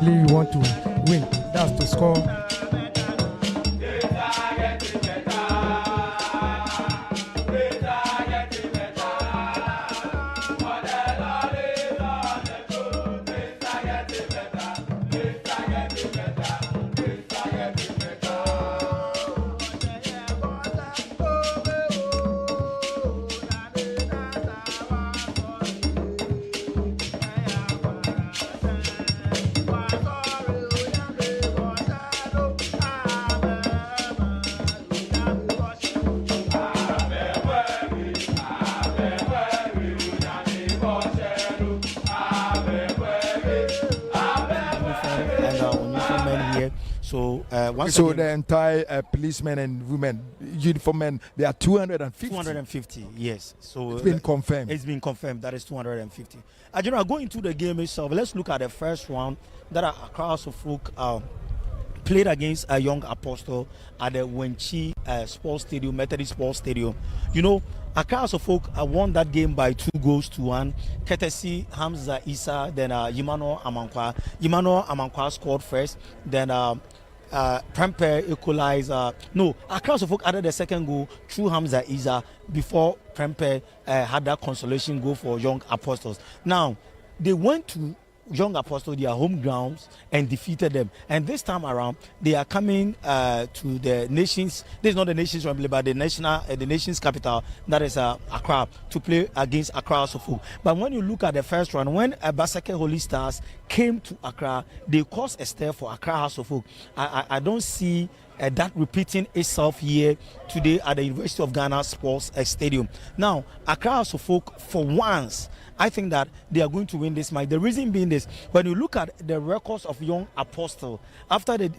You want to win, that's to score. once so again, the entire policemen and women, uniform men, they are 250. 250, yes. So it's been confirmed. It's been confirmed that is 250. General, going into the game itself, let's look at the first round that Accra House of Folk played against a Young Apostle at the Wenchi Sports Stadium, Methodist Sports Stadium. You know, Accra House of Folk won that game by 2-1, courtesy Hamza Issa, then Yimano Amankwa. Yimano Amankwa scored first, then Prempeh equalized. Accra House of Folk added the second goal through Hamza Issa before Prempeh had that consolation goal for Young Apostles. Now, they went to Young Apostle, their home grounds, and defeated them. And this time around, they are coming to the nations. This is not the nations assembly, but the nation's capital, that is Accra, to play against Accra House of Folk. But when you look at the first round, when Basake Holy Stars came to Accra, they caused a stir for Accra House of Folk. I don't see that repeating itself here today at the University of Ghana Sports Stadium. Now, Accra House of Folk, for once, I think that they are going to win this match. The reason being this: when you look at the records of Young Apostle, after the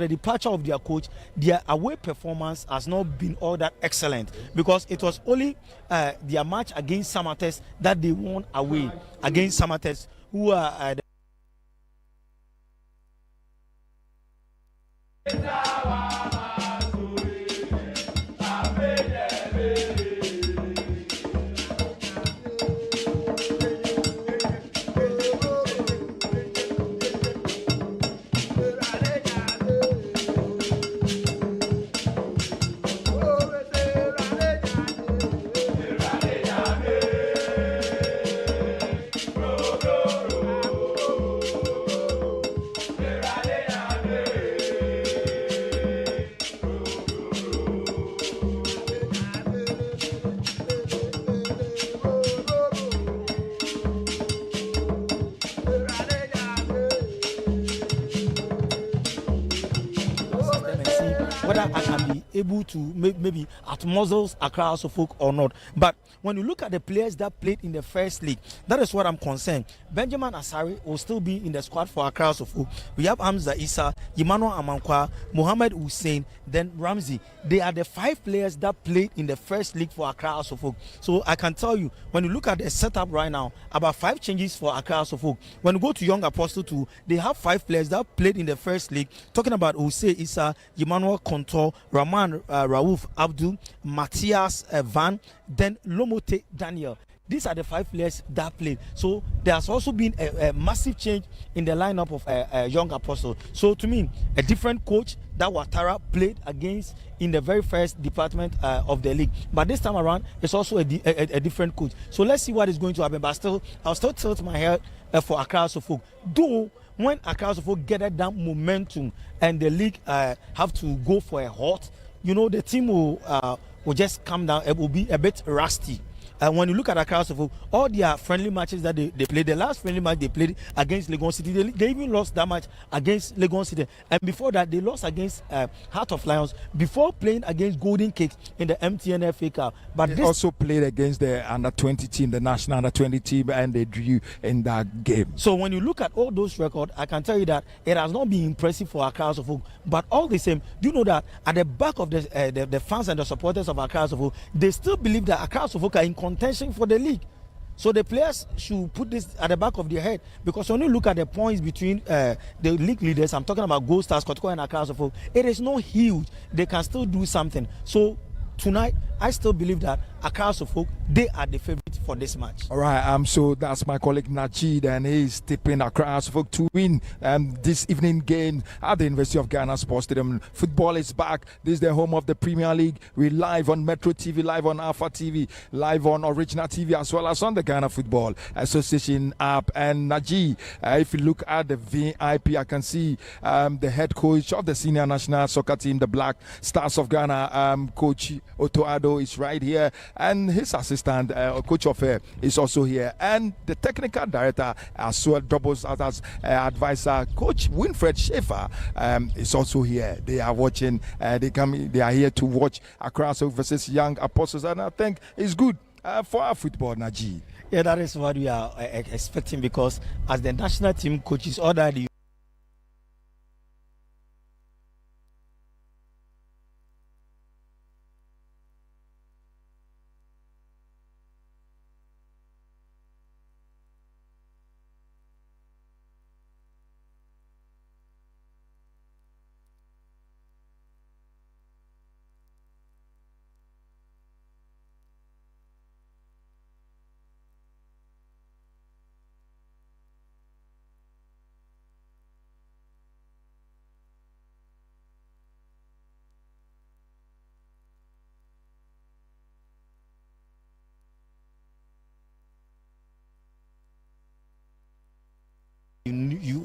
departure of their coach, their away performance has not been all that excellent, because it was only their match against Samates that they won away against Samates, who are whether I can be able to maybe outmuzzle Accra House of Folk or not. But when you look at the players that played in the first league, that is what I'm concerned. Benjamin Asari will still be in the squad for Accra House of Folk. We have Hamza Issa, Yimano Amankwa, Mohammed Hussein, then Ramsey. They are the 5 players that played in the first league for Accra House of Folk. So I can tell you, when you look at the setup right now, about 5 changes for Accra House of Folk. When you go to Young Apostle 2, they have 5 players that played in the first league. Talking about Hussein Issa, Emmanuel Kontor, Rahman Raouf Abdul, Matthias Van, then Lomote Daniel. These are the 5 players that played. So there has also been a massive change in the lineup of Young Apostle. So to me, a different coach that Ouattara played against in the very first department of the league. But this time around, it's also a different coach. So let's see what is going to happen. But I'll still tilt my head for Accra House of Folk. Though, when Accra House of Folk gathered that momentum and the league have to go for a halt, you know, the team will just come down. It will be a bit rusty. When you look at Accra House of Folk, all their friendly matches that they played, the last friendly match they played against Legon City, they even lost that match against Legon City. And before that, they lost against Heart of Lions before playing against Golden Cakes in the MTN FA Cup. But they also played against the under-20 team, the national under-20 team, and they drew in that game. So when you look at all those records, I can tell you that it has not been impressive for Accra House of Folk. But all the same, you know that at the back of the fans and the supporters of Accra House of Folk, they still believe that Accra House of Folk are in contention for the league. So the players should put this at the back of their head, because when you look at the points between the league leaders, I'm talking about Gold Stars, Kotoko and Accra House of Folk, it is not huge. They can still do something. So tonight, I still believe that Accra House of Folk, they are the favorite for this match. All right, so that's my colleague Najid, and he's tipping Accra House of Folk to win this evening game at the University of Ghana Sports Stadium. Football is back. This is the home of the Premier League. We're live on Metro TV, live on Alpha TV, live on Original TV, as well as on the Ghana Football Association app. And Najid, if you look at the VIP, I can see the head coach of the senior national soccer team, the Black Stars of Ghana, Coach Otto Addo, is right here, and his assistant, Coach Ofe, is also here, and the technical director as well doubles as advisor, Coach Winfred Schaefer, is also here. They are watching. They are here to watch Accra House of Folk versus Young Apostles, and I think it's good for our football, Najee. Yeah, that is what we are expecting, because as the national team coaches, all that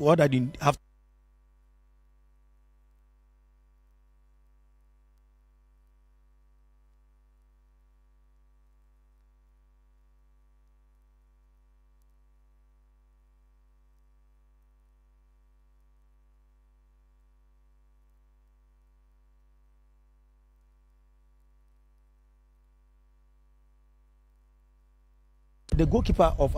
all that you have. The goalkeeper of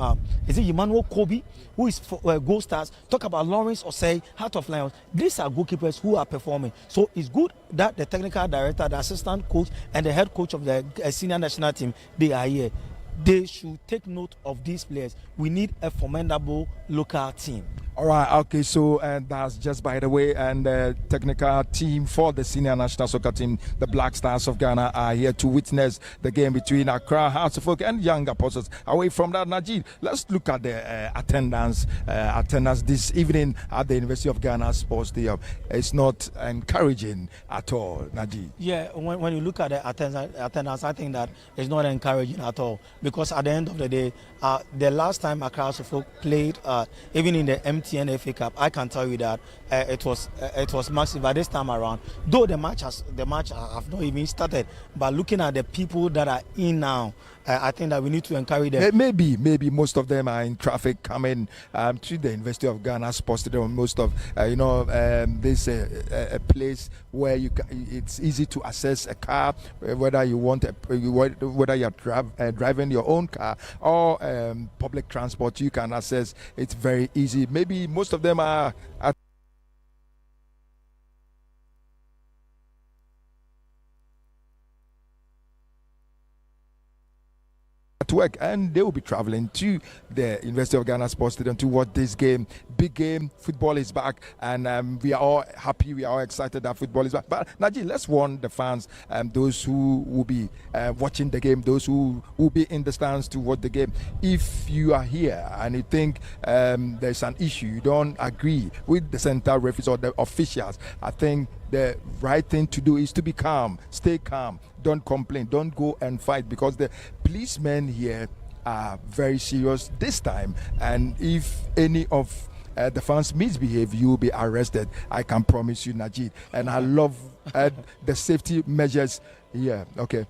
is it Emmanuel Kobe, who is for Gold Stars. Talk about Lawrence Osei, Heart of Lions. These are goalkeepers who are performing. So it's good that the technical director, the assistant coach, and the head coach of the senior national team, they are here. They should take note of these players. We need a formidable local team. All right, okay, so that's just by the way, and the technical team for the senior national soccer team, the Black Stars of Ghana, are here to witness the game between Accra Hearts of Oak and Young Apostles. Away from that, Najid, let's look at the attendance this evening at the University of Ghana Sports Stadium. It's not encouraging at all, Najid. Yeah, when you look at the attendance, I think that it's not encouraging at all, because at the end of the day, the last time Accra Hearts of Oak played, even in the MTN FA Cup, I can tell you that it was massive at this time around. Though the match have not even started, but looking at the people that are in now, I think that we need to encourage them. Maybe most of them are in traffic coming to the University of Ghana Sports Stadium. Most of this a place where it's easy to access a car, whether you want whether you're driving your own car or public transport, you can access. It's very easy. Maybe most of them are at work, and they will be traveling to the University of Ghana Sports Stadium to watch this game. Big game. Football is back, and we are all happy. We are all excited that football is back. But Najee, let's warn the fans, those who will be watching the game, those who will be in the stands to watch the game. If you are here and you think there's an issue, you don't agree with the central referees or the officials, I think the right thing to do is to be calm, stay calm, don't complain, don't go and fight, because the policemen here are very serious this time, and if any of the fans misbehave, you will be arrested. I can promise you, Najid. And I love the safety measures here. Okay.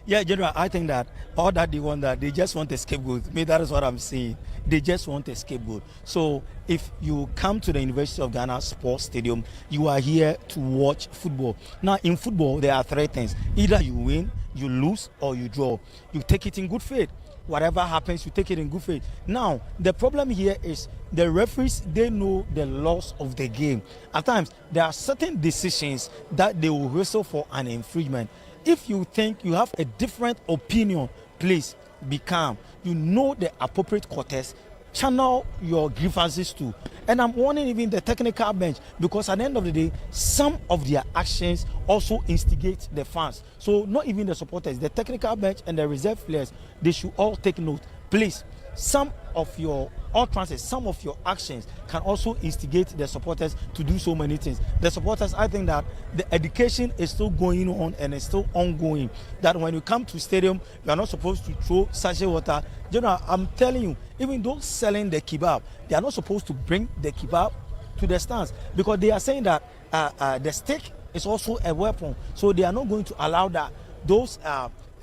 Yeah, General, I think that all that they want, that they just want a scapegoat. Me, that is what I'm saying. They just want a scapegoat. So if you come to the University of Ghana Sports Stadium, you are here to watch football. Now, in football, there are three things. Either you win, you lose, or you draw. You take it in good faith. Whatever happens, you take it in good faith. Now, the problem here is the referees, they know the laws of the game. At times, there are certain decisions that they will whistle for an infringement. If you think you have a different opinion, please be calm. You know the appropriate quarters. Channel your grievances to. And I'm warning even the technical bench, because at the end of the day, some of their actions also instigate the fans. So not even the supporters, the technical bench and the reserve players, they should all take note. Please, some of your utterances, some of your actions can also instigate the supporters to do so many things. The supporters, I think that the education is still going on and it's still ongoing. That when you come to stadium, you are not supposed to throw sachet water. You know, I'm telling you, even those selling the kebab, they are not supposed to bring the kebab to the stands, because they are saying that the stick is also a weapon. So they are not going to allow that those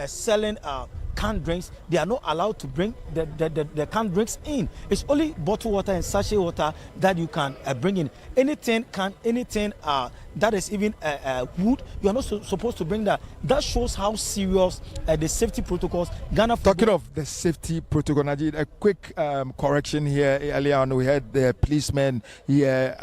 selling canned drinks, they are not allowed to bring the canned drinks in. It's only bottled water and sachet water that you can bring in. Anything that is even wood, you are not supposed to bring that. That shows how serious the safety protocols. Ghana. Talking of the safety protocol, Najid, a quick correction here. Earlier on, we had the policemen here.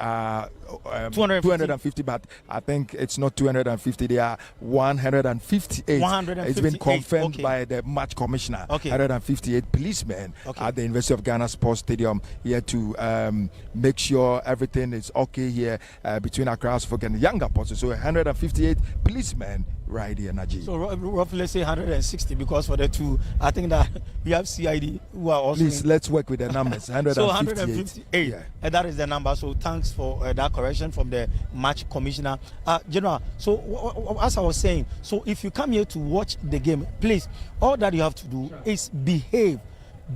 250, but I think it's not 250. They are 158. 158. It's been confirmed Okay. by the match commissioner. Okay. 158 policemen Okay. at the University of Ghana Sports Stadium here to make sure everything is okay here between Accra House Folk and the Young Apostles. So 158 policemen right here, Najee. So roughly, let's say 160, because for the two, I think that we have CID who are also. Please, let's work with the numbers. 158. So 158. Yeah. And that is the number. So thanks for that correction from the match commissioner. General, so as I was saying, so if you come here to watch the game, please, all that you have to do is behave.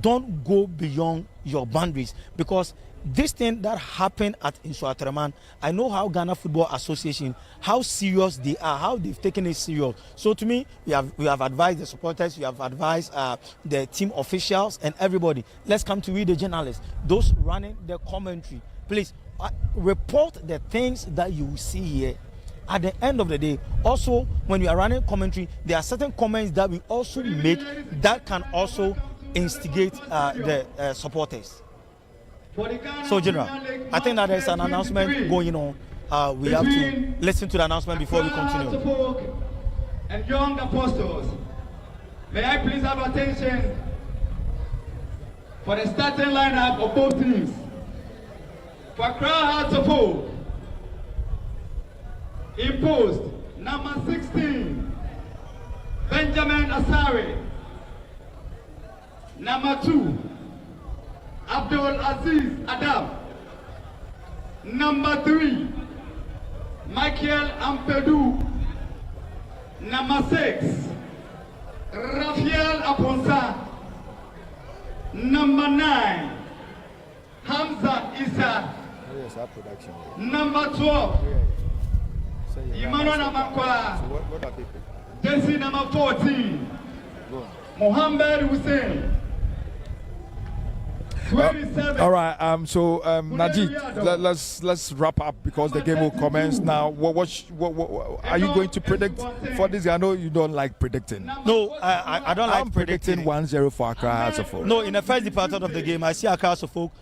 Don't go beyond your boundaries, because this thing that happened at Insuatreman, I know how Ghana Football Association, how serious they are, how they've taken it serious. So to me, we have advised the supporters, we have advised the team officials and everybody. Let's come to read the journalists, those running the commentary. Please report the things that you see here. At the end of the day, also when you are running commentary, there are certain comments that we also make that can also instigate the supporters. So, General, I think that there's an announcement going on. We have to listen to the announcement before we continue. And young apostles, may I please have attention for the starting lineup of both teams. For Accra Hearts of Oak, in post, number 16, Benjamin Asare. Number 2, Abdul Aziz Adam. Number 3, Michael Ampadu. Number 6, Raphael Aponsa. Number 9, Hamza Isa. Number 12, Emmanuel Amakwa. Jersey number 14, Mohammed Hussein. All right. Najid, let's wrap up because the game will commence now. What are you going to predict for this? I know you don't like predicting. No, I don't like predicting. 1-0 for Accra Hearts of Oak. No, in the first department of the game, I see Accra Hearts of Oak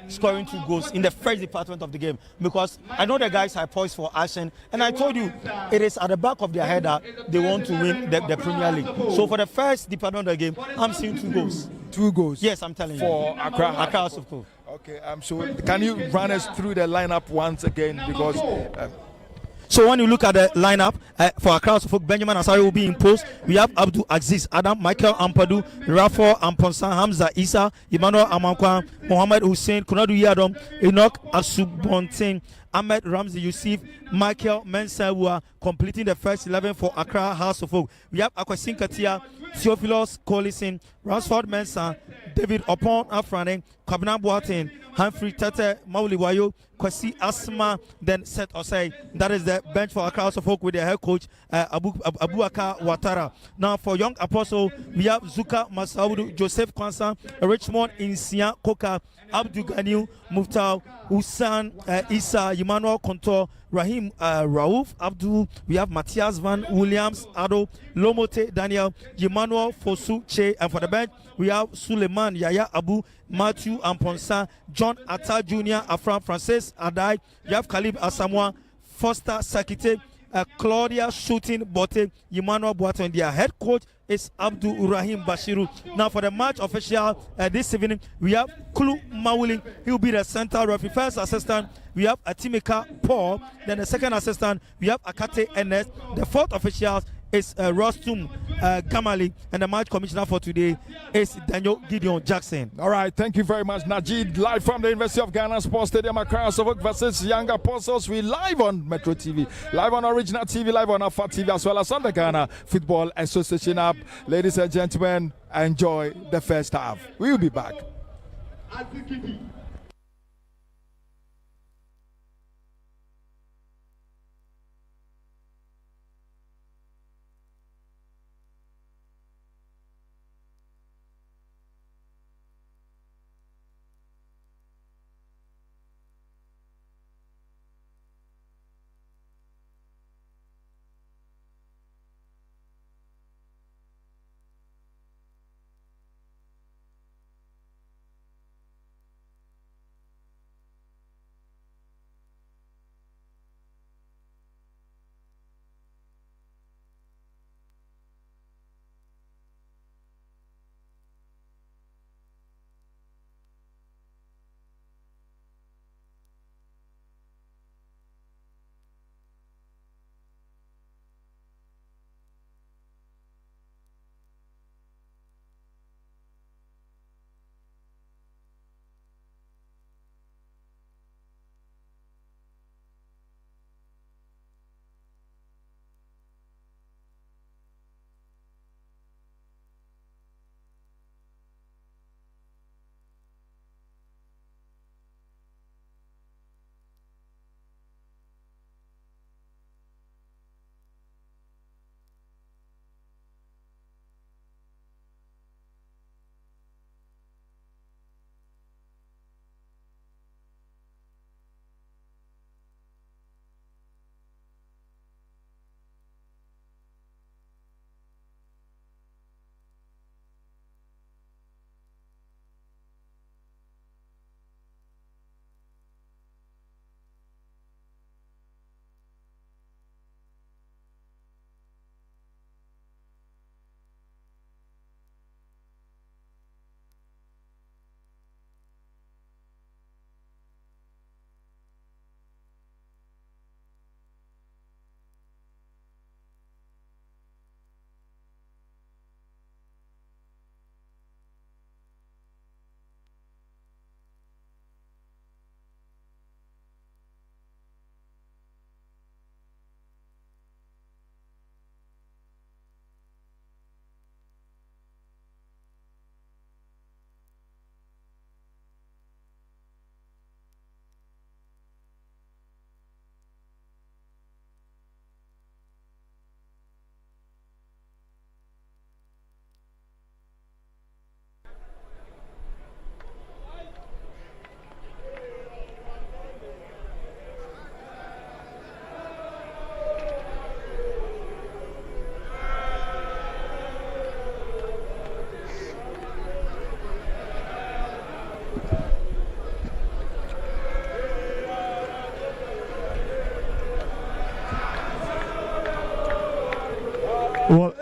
scoring 2 goals in the first department of the game because I know the guys are poised for action, and I told you it is at the back of their head that they want to win the Premier League. So for the first department of the game, I'm seeing 2 goals. 2 goals. Yes, I'm telling you. For Accra Hearts of Oak. Okay, so can you run us through the lineup once again because? So when you look at the lineup for Accra Hearts of Oak, Benjamin Asare will be in post. We have Abdul Aziz Adam, Michael Ampadu, Rafa Amponsa, Hamza Isa, Emmanuel Amankwa, Mohammed Hussein, Kunadu Yadom, Enoch Asubontin, Ahmed Ramzi Yusuf, Michael Mensah, who are completing the first 11 for Accra Hearts of Oak. We have Akwasin Katia, Theophilus Collison, Ransford Mensah, David Opon Afrane, Kabna Boateng, Humphrey Tete, Mauli Wayo, Kwasi Asma, then Seth Osei. That is the bench for Accra House of Oak with their head coach Abubakar Ouattara. Now for Young Apostle, we have Zuka Masaudu, Joseph Kwanzaa, Richmond Insia Koka, Abdul Ganiu, Muftal, Hussan Isa, Emmanuel Kontor, Rahim Raouf Abdul. We have Matthias Van Williams, Ado, Lomote Daniel, Emmanuel Fosu Che, and for the bench we have Suleiman Yaya Abu, Matthew Amponsa, John Atta Jr., Afram Francis Adai, you have Kalib Asamoah, Foster Sakite, Claudia Shooting Bote, Emmanuel Boateng. Their head coach is Abdul Rahim Bashiru. Now for the match official this evening, we have Kulu Mawuli. He will be the center referee. First assistant, we have Atimika Paul. Then the second assistant, we have Akate Enes. The fourth official is Rostum Kamali, and the match commissioner for today is Daniel Gideon Jackson. All right, thank you very much, Najid. Live from the University of Ghana Sports Stadium, Accra House of Oak versus Young Apostles. We live on Metro TV, live on Original TV, live on Alpha TV, as well as on the Ghana Football Association app. Ladies and gentlemen, enjoy the first half. We will be back.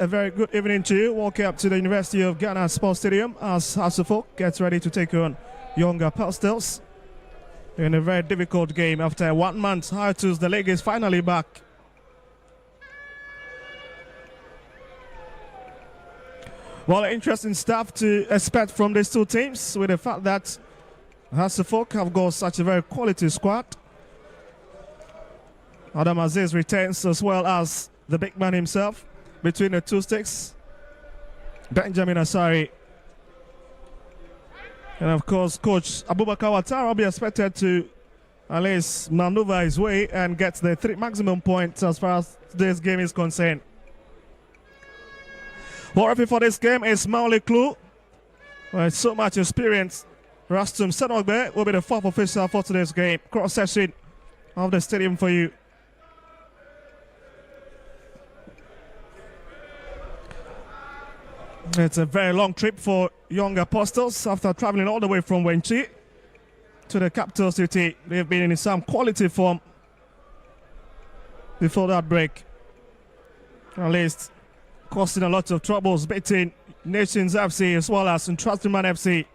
a very good evening to you. Welcome up to the University of Ghana Sports Stadium as Hasselhoff gets ready to take on Young Apostles in a very difficult game after 1 month hiatus. The league is finally back. Well, interesting stuff to expect from these two teams with the fact that Hasselhoff have got such a very quality squad. Adam Aziz returns as well as the big man himself between the two sticks. Benjamin Asari. And of course, Coach Abubakar Ouattara will be expected to at least maneuver his way and get the 3 maximum points as far as this game is concerned. Referee for this game is Mauli Klu. With so much experience, Rastum Senogbe will be the 4th official for today's game. Cross section of the stadium for you. It's a very long trip for Young Apostles after traveling all the way from Wenchi to the capital city. They've been in some quality form before that break. At least causing a lot of troubles beating Nations FC as well as Intrastruman FC.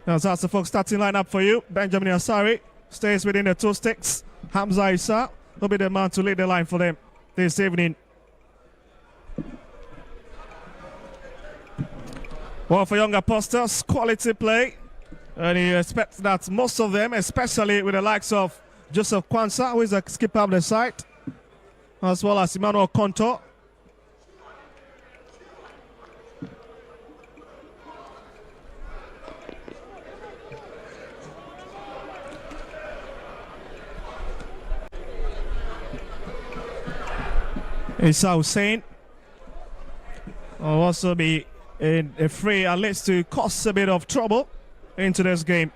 Now that's the folks starting lineup for you. Benjamin Asari stays within the two sticks. Hamza Issa will be the man to lead the line for them this evening. Well, for Young Apostles, quality play. And you expect that most of them, especially with the likes of Joseph Kwanzaa, who is a skipper of the side, as well as Emmanuel Konto. Issa Hussein will also be in a free, at least to cause a bit of trouble into this game.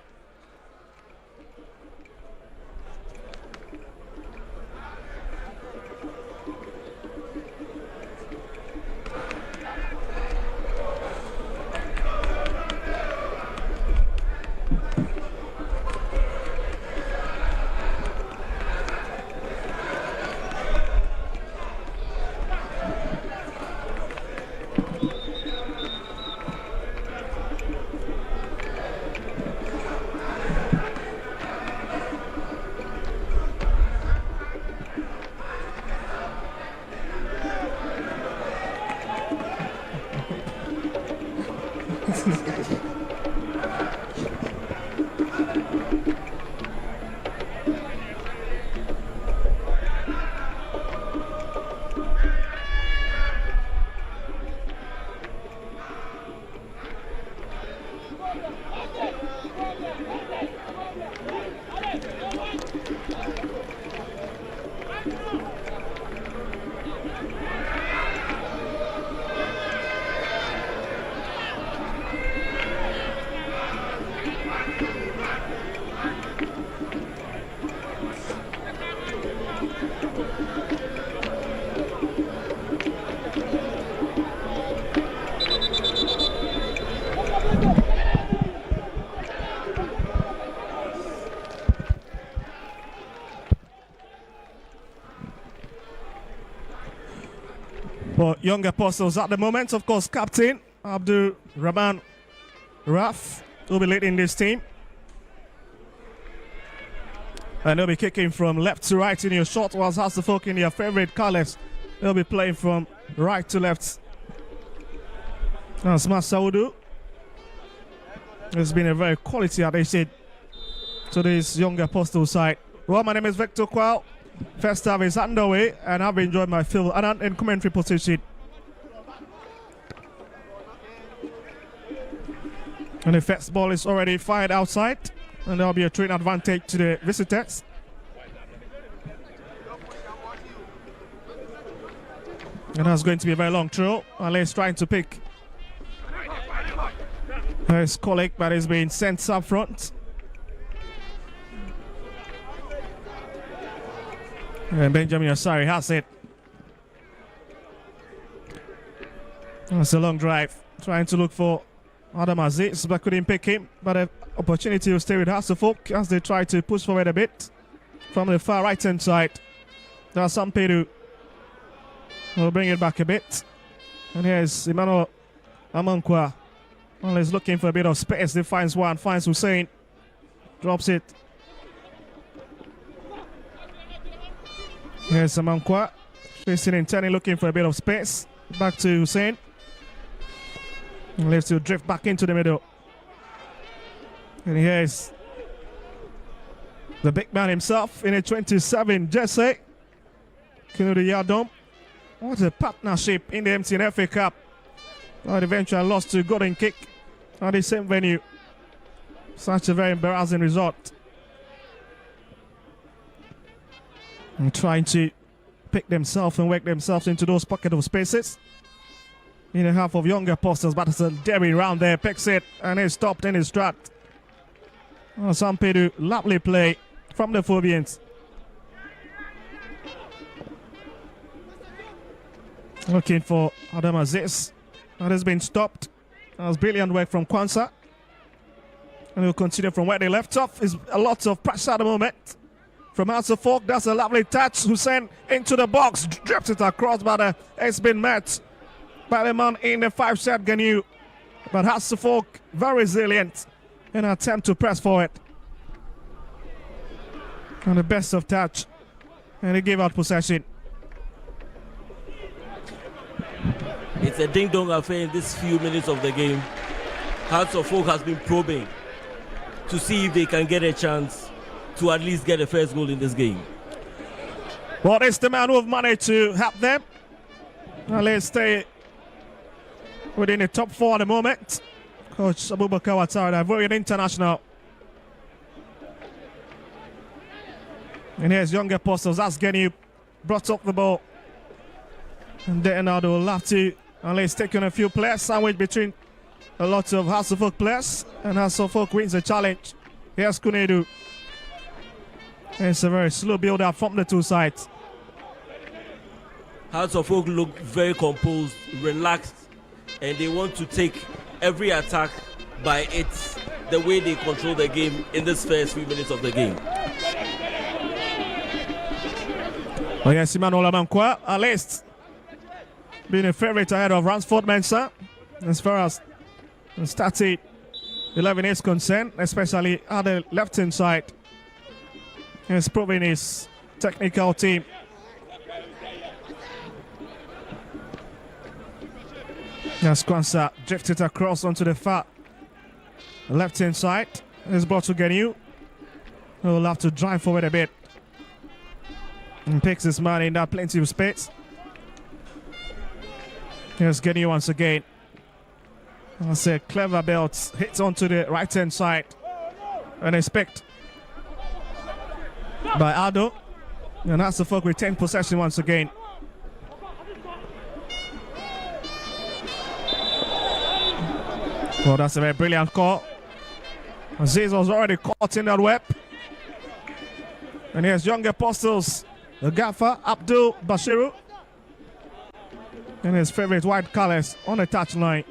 For Young Apostles at the moment, of course, captain Abdul Rahman Raf will be leading this team. And they'll be kicking from left to right in your shot, whilst Hasselhoff in their favorite colors. They'll be playing from right to left. That's Masaudu. It's been a very quality addition to this Young Apostles side. Well, my name is Victor Kwao. First half is underway, and I've enjoyed my field and in commentary position. And the first ball is already fired outside, and there'll be a train advantage to the visitors. And that's going to be a very long throw. Alain's trying to pick his colleague, but he's being sent up front. And Benjamin Asari has it. That's a long drive. Trying to look for Adam Aziz, but couldn't pick him. But an opportunity to stay with Hasselhoff as they try to push forward a bit from the far right-hand side. That's Samperu. We'll bring it back a bit. And here's Emmanuel Amankwa. Well, he's looking for a bit of space. He finds one, finds Hussein. Drops it. Here's Amankwa. Facing in 10, looking for a bit of space. Back to Hussein. And lets you drift back into the middle. And here's the big man himself in a 27 jersey. Kennedy Yadom. What a partnership in the MTN FA Cup. But eventually lost to Golden Kick at the same venue. Such a very embarrassing result. And trying to pick themselves and work themselves into those pocket of spaces. In the half of Young Apostles, but it's a daring round there. Picks it and is stopped in his strut. Well, Sampedu, lovely play from the Phobians. Looking for Adam Aziz. That has been stopped. That was brilliant work from Kwanzaa. And we'll continue from where they left off. Is a lot of pressure at the moment. From House of Folk, that's a lovely touch. Hussein into the box. Drips it across, but it's been met by the man in the 5-set Ganu. But House of Folk, very resilient in an attempt to press forward. And the best of touch. And he gave out possession. It's a ding-dong affair in this few minutes of the game. Hearts of Folk has been probing to see if they can get a chance to at least get a first goal in this game. Well, it's the man who have managed to help them. Now let's stay within the top 4 at the moment. Coach Abubakar Ouattara, very international. And here's Young Apostles. That's Genu brought up the ball. And then now they will have to, unless taking a few players, sandwich between a lot of House of Folk players. And House of Folk wins the challenge. Here's Kunedu. It's a very slow build-up from the two sides. Hearts of Folk look very composed, relaxed, and they want to take every attack by the way they control the game in this first few minutes of the game. Oh yes, Emmanuel Amankwa, at least being a favorite ahead of Ransford Mensah as far as the starting 11 is concerned, especially at the left-hand side. He's proving his technical team. As Kwanzaa drifted across onto the far left-hand side. It's brought to Genu. He'll have to drive forward a bit. And picks his man in that plenty of space. Here's Genu once again. That's a clever belt. Hits onto the right-hand side. And it's picked by Ado. And that's the Folk retain possession once again. Well, that's a very brilliant call. Aziz was already caught in that web. And here's Young Apostles, the gaffer, Abdul Bashiru. And his favorite white colors on the touchline.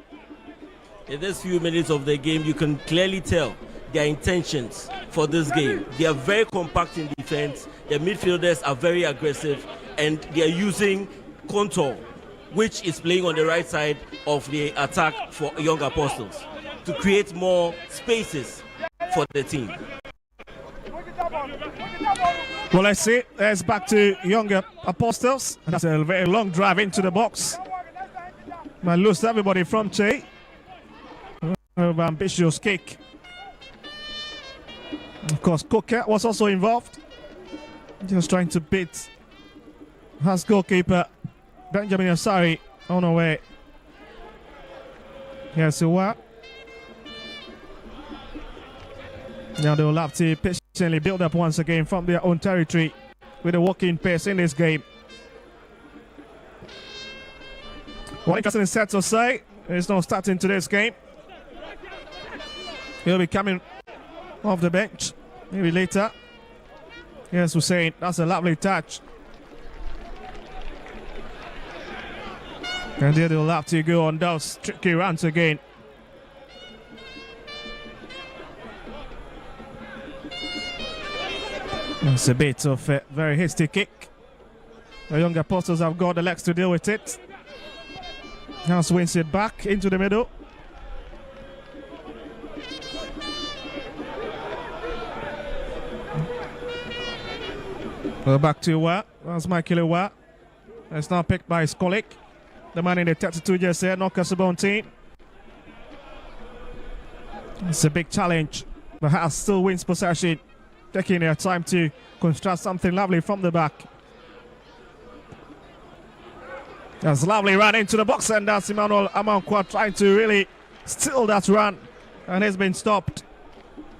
In this few minutes of the game, you can clearly tell their intentions for this game. They are very compact in defense. Their midfielders are very aggressive, and they are using contour, which is playing on the right side of the attack for Young Apostles, to create more spaces for the team. Well, let's see. It's back to Young Apostles. That's a very long drive into the box. Might lose everybody from Che. Ambitious kick. Of course, Coker was also involved. Just trying to beat Has goalkeeper Benjamin Asari on the way. Here's Uwa. Now they will have to patiently build up once again from their own territory with a walking pace in this game. What interesting set to say is not starting today's game. He'll be coming off the bench maybe later. Here's Hussein. That's a lovely touch. And there they'll have to go on those tricky runs again. It's a bit of a very hasty kick. The Young Apostles have got the legs to deal with it. Now swings it back into the middle. Back to Wa. That's Michael Wa. It's now picked by his colleague. The man in the 32 jersey, Nokasabon team. It's a big challenge. But Haas still wins possession, taking their time to construct something lovely from the back. That's a lovely run into the box, and that's Emmanuel Amankwa trying to really steal that run, and it's been stopped.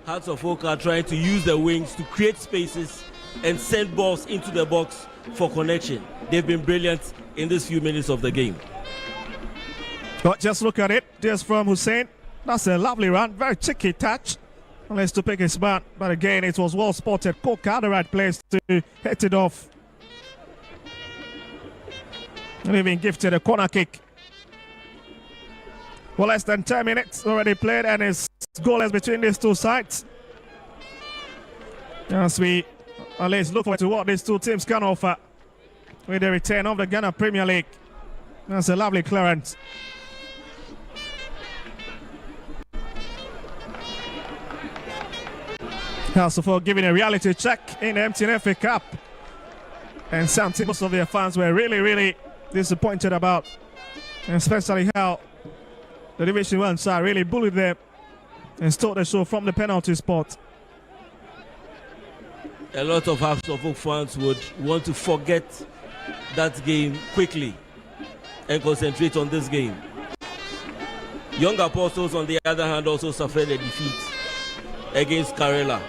Hearts of Oak are trying to use the wings to create spaces and send balls into the box for connection. They've been brilliant in these few minutes of the game. But just look at it, just from Hussein. That's a lovely run, very cheeky touch. Unless to pick his man, but again it was well spotted. Cook had the right place to hit it off. And even gifted a corner kick. Well, less than 10 minutes already played, and it's goalless between these two sides. As we at least look forward to what these two teams can offer with the return of the Ghana Premier League. That's a lovely clearance. Also for giving a reality check in the MTN FA Cup. And some most of their fans were really disappointed about, especially how the Division 1 side really bullied them and stole the show from the penalty spot. A lot of Hearts of Oak fans would want to forget that game quickly and concentrate on this game. Young Apostles, on the other hand, also suffered a defeat against Karela.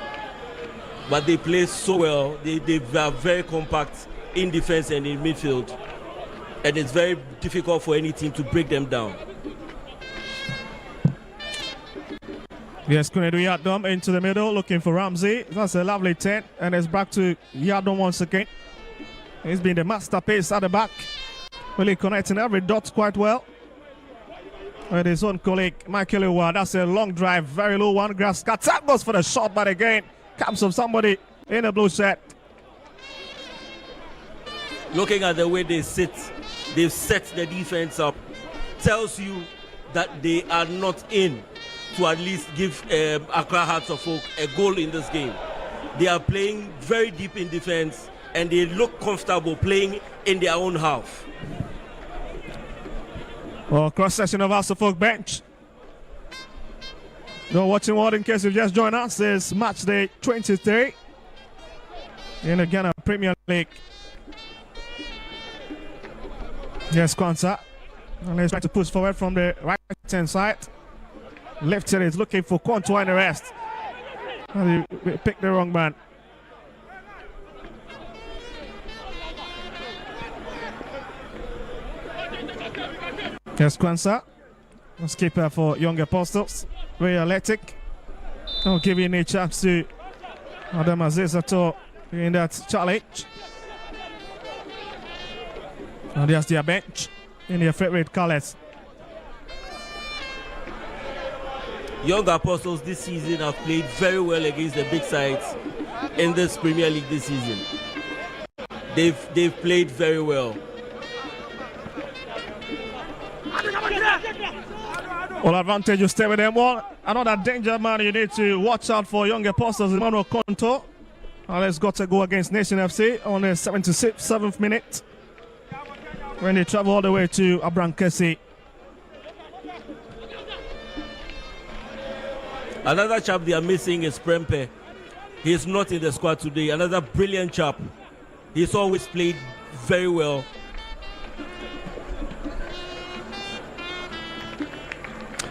But they play so well, they are very compact in defense and in midfield. And it's very difficult for any team to break them down. Yes, Kunedu Yadom into the middle, looking for Ramsey. That's a lovely 10, and it's back to Yadom once again. He's been the masterpiece at the back, really connecting every dot quite well. With his own colleague, Michael Ewa. That's a long drive, very low one. Grass cut. That goes for the shot, but again, comes from somebody in a blue shirt. Looking at the way they sit, they've set the defense up, tells you that they are not in to at least give Accra Hearts of Oak a goal in this game. They are playing very deep in defense, and they look comfortable playing in their own half. Well, cross section of Hearts of Oak bench. You're watching what, in case you've just joined us, is match day 23 in the Ghana Premier League. Yes, Kwanzaa. And he's trying to push forward from the right-hand side. Left side is looking for Contour and the rest. And he picked the wrong man. Yes, Kwanzaa. Skipper for Young Apostles. Very athletic. Not giving a chance to Adam Aziz at all in that challenge. And there's their bench in their favorite colors. Young Apostles this season have played very well against the big sides in this Premier League this season. They've played very well. All advantage, you stay with them. Well, another danger man you need to watch out for Young Apostles, Emmanuel Contour. Let's got to go against Nation FC on the 77th minute when they travel all the way to Abrankesi. Another chap they are missing is Prempe. He's not in the squad today. Another brilliant chap. He's always played very well.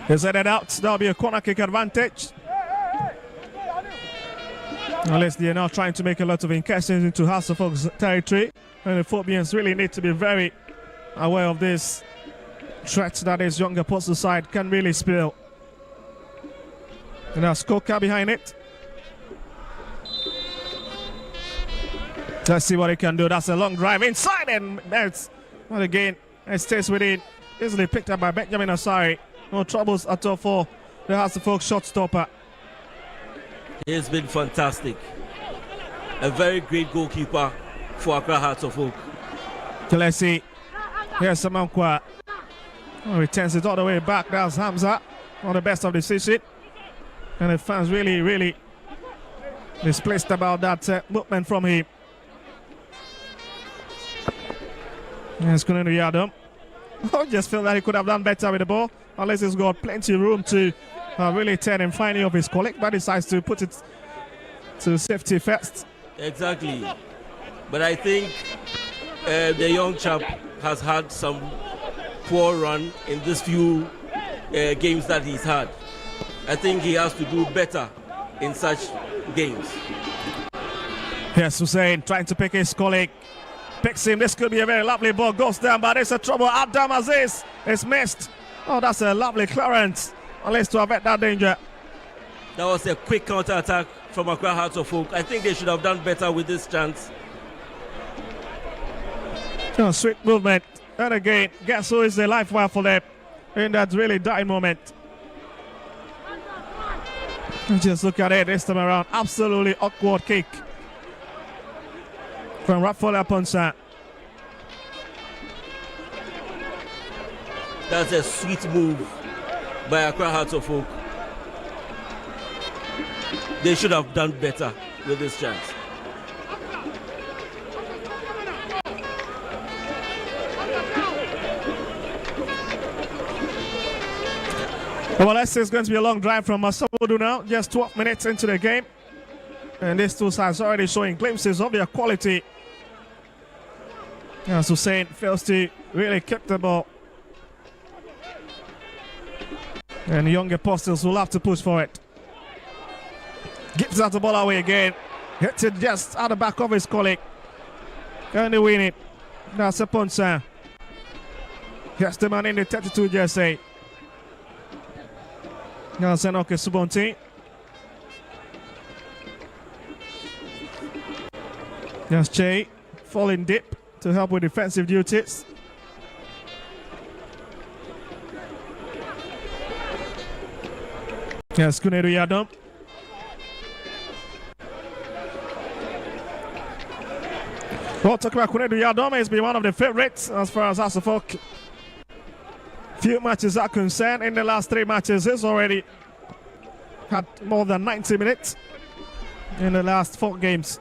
He's headed out. That'll be a corner kick advantage. Unless they're now trying to make a lot of incursions into Hearts of Oak's territory. And the Phobians really need to be very aware of this threat that is Young Apostles side can really spill. And now Skoka behind it. Let's see what he can do. That's a long drive inside, and that's, well, again, it stays within. Easily picked up by Benjamin Asari. No troubles at all for the Hearts of Oak shot stopper. He's been fantastic. A very great goalkeeper for Accra Hearts of Oak. So let's see. Here's Samankwa. Oh, he turns it all the way back. That's Hamza. One of the best of the season. And the fans really displeased about that movement from him. It's going to Yadam. I just feel that he could have done better with the ball. Unless he's got plenty of room to really turn and find of his colleague, but decides to put it to safety first. Exactly. But I think the young chap has had some poor run in these few games that he's had. I think he has to do better in such games. Yes, Hussein trying to pick his colleague. Picks him. This could be a very lovely ball. Goes down, but it's a trouble. Adam Aziz is missed. Oh, that's a lovely clearance. Unless to avert that danger. That was a quick counter-attack from Accra Hearts of Oak. I think they should have done better with this chance. Oh, sweet movement. And again, guess who is the life wire for them in that really dying moment. Just look at it this time around. Absolutely awkward kick from Rafael Aponsa. That's a sweet move by Accra Hearts of Oak. They should have done better with this chance. Well, let's say it's going to be a long drive from Masamudu now. Just 12 minutes into the game. And these two sides already showing glimpses of their quality. As Hussein fails to really keep the ball. And the young apostles will have to push for it. Gives out the ball away again. Hits it just out the back of his colleague. Can they win it? That's a Ponsa. Gets the man in the 32 jersey. Now Senoke Subonti. Yes, Che falling deep to help with defensive duties. Yes, Kunedu Yadom. Well, talking about Kunedu Yadom, he's been one of the favorites as far as Asafok few matches are concerned. In the last 3 matches, he's already had more than 90 minutes in the last 4 games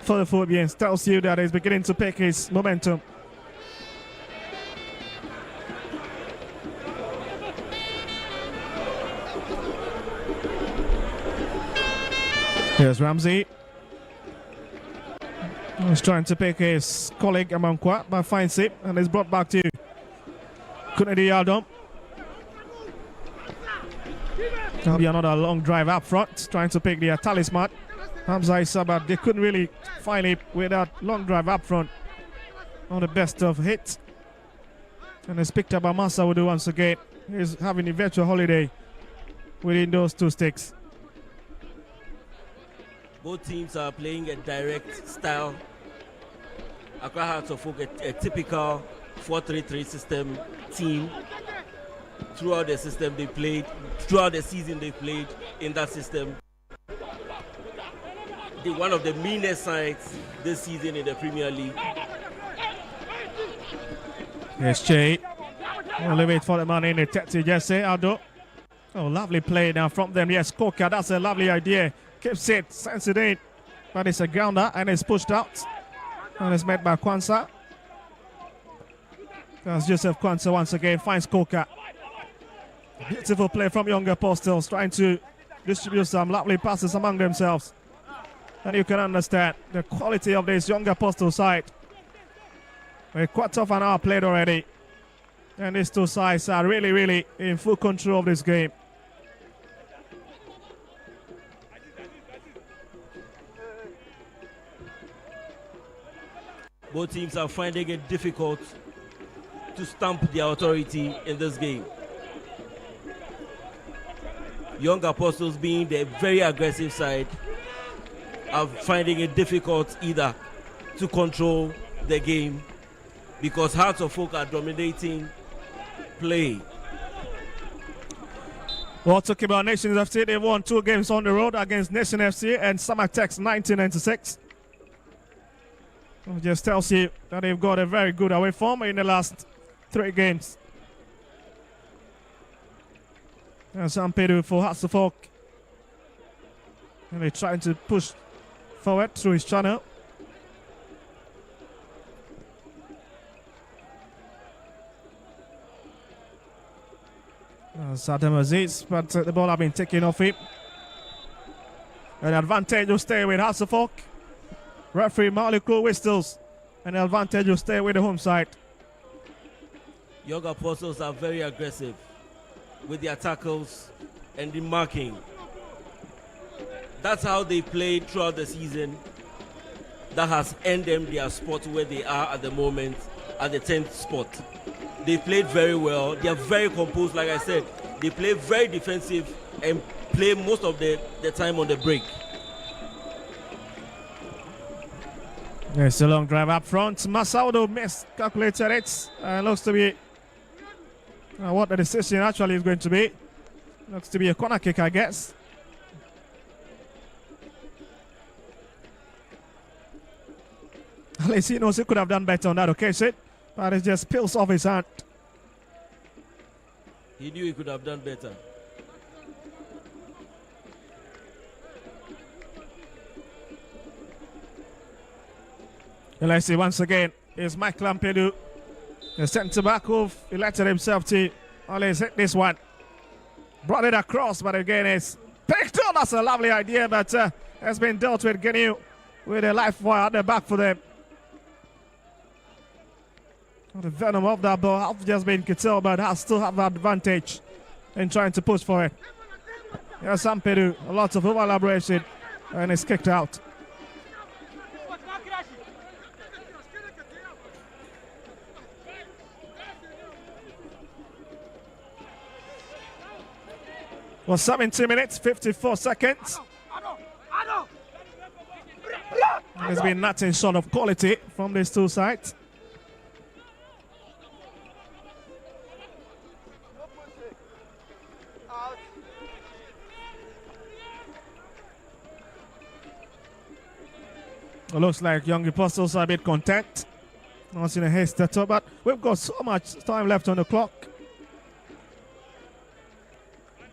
for the Phobians. Tells you that he's beginning to pick his momentum. Here's Ramsey. He's trying to pick his colleague Amankwa, but finds it and is brought back to Kunedu Yadom. That'll be another long drive up front, trying to pick the talisman. Hamza Issa, but they couldn't really find it with that long drive up front. On the best of hits. And it's picked up by Masawudu once again. He's having a virtual holiday within those 2 sticks. Both teams are playing a direct style. Accra Hearts of Oak, a typical 4-3-3 system team. Throughout the system they played, throughout the season they played in that system. They're one of the meanest sides this season in the Premier League. Yes, Che. We'll leave it for the man in the taxi, Jesse Aldo. Oh, lovely play now from them. Yes, Koka, that's a lovely idea. Keeps it, sends it in. But it's a grounder and it's pushed out. And it's met by Kwanzaa. That's Joseph Kwanzaa once again, finds Koka. Beautiful play from Young Apostles, trying to distribute some lovely passes among themselves. And you can understand the quality of this Young Apostles side. A quarter of an hour played already. And these 2 sides are really in full control of this game. Both teams are finding it difficult to stamp their authority in this game. Young Apostles, being the very aggressive side, are finding it difficult either to control the game because Hearts of Oak are dominating play. Well, talking about Nations FC, they won 2 games on the road against Nation FC and Samatex 1996. It just tells you that they've got a very good away form in the last 3 games. And Sampedu for Hasselfolk. And they're trying to push forward through his channel. Saddam Aziz, but the ball has been taken off him. An advantage will stay with Hasselfolk. Referee Malik whistles. An advantage will stay with the home side. Young Apostles are very aggressive with their tackles and the marking. That's how they played throughout the season. That has earned them their spot where they are at the moment, at the 10th spot. They played very well. They are very composed, like I said. They play very defensive and play most of the time on the break. It's a long drive up front. Masaudo miscalculated it. Looks to be what the decision actually is going to be. Looks to be a corner kick, I guess. At least he knows he could have done better on that occasion, but it just peels off his hand. He knew he could have done better. And let's see once again is Mike Lampedu, the centre back who elected himself to always hit this one. Brought it across, but again it's picked up. That's a lovely idea, but has been dealt with. Genu with a life wire at the back for them. The venom of that ball has just been curtailed, but has still have the advantage in trying to push for it. Yes, Sampedu, a lot of over elaboration, and it's kicked out. Well, 17 minutes, 54 seconds. There's been nothing short of quality from these two sides. It looks like Young Apostles are a bit content. Not in a haste at all, but we've got so much time left on the clock.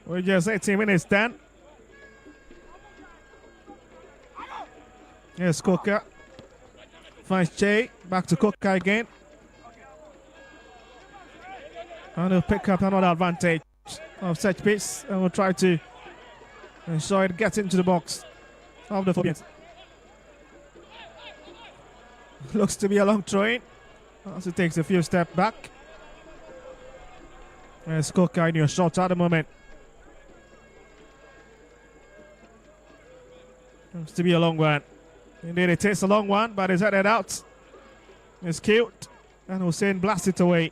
We're just 18 minutes then. Here's Coca. Finds Jay. Back to Coca again. And he'll pick up another advantage of set piece. And we'll try to ensure it gets into the box of the Phobians. Looks to be a long throw-in as he takes a few steps back. There's Coca in your shot at the moment. Seems to be a long one. Indeed, it is a long one, but it's headed out. It's cute, and Hussein blasts it away.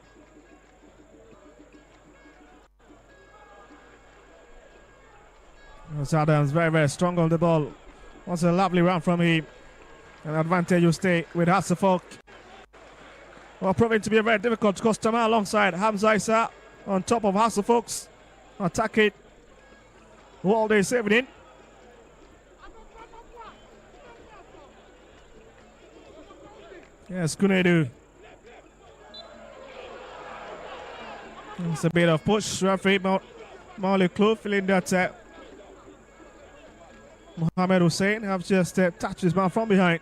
Adams very, very strong on the ball. What's a lovely run from him. An advantage will stay with Hasselfolk. Well, proving to be a very difficult customer alongside Hamza Issa on top of Hasselfolk's attack it. All day saving in. Yes, Kunedu. It's a bit of push. Referee Malik Kloof feeling that Mohamed Hussein have just touched his man from behind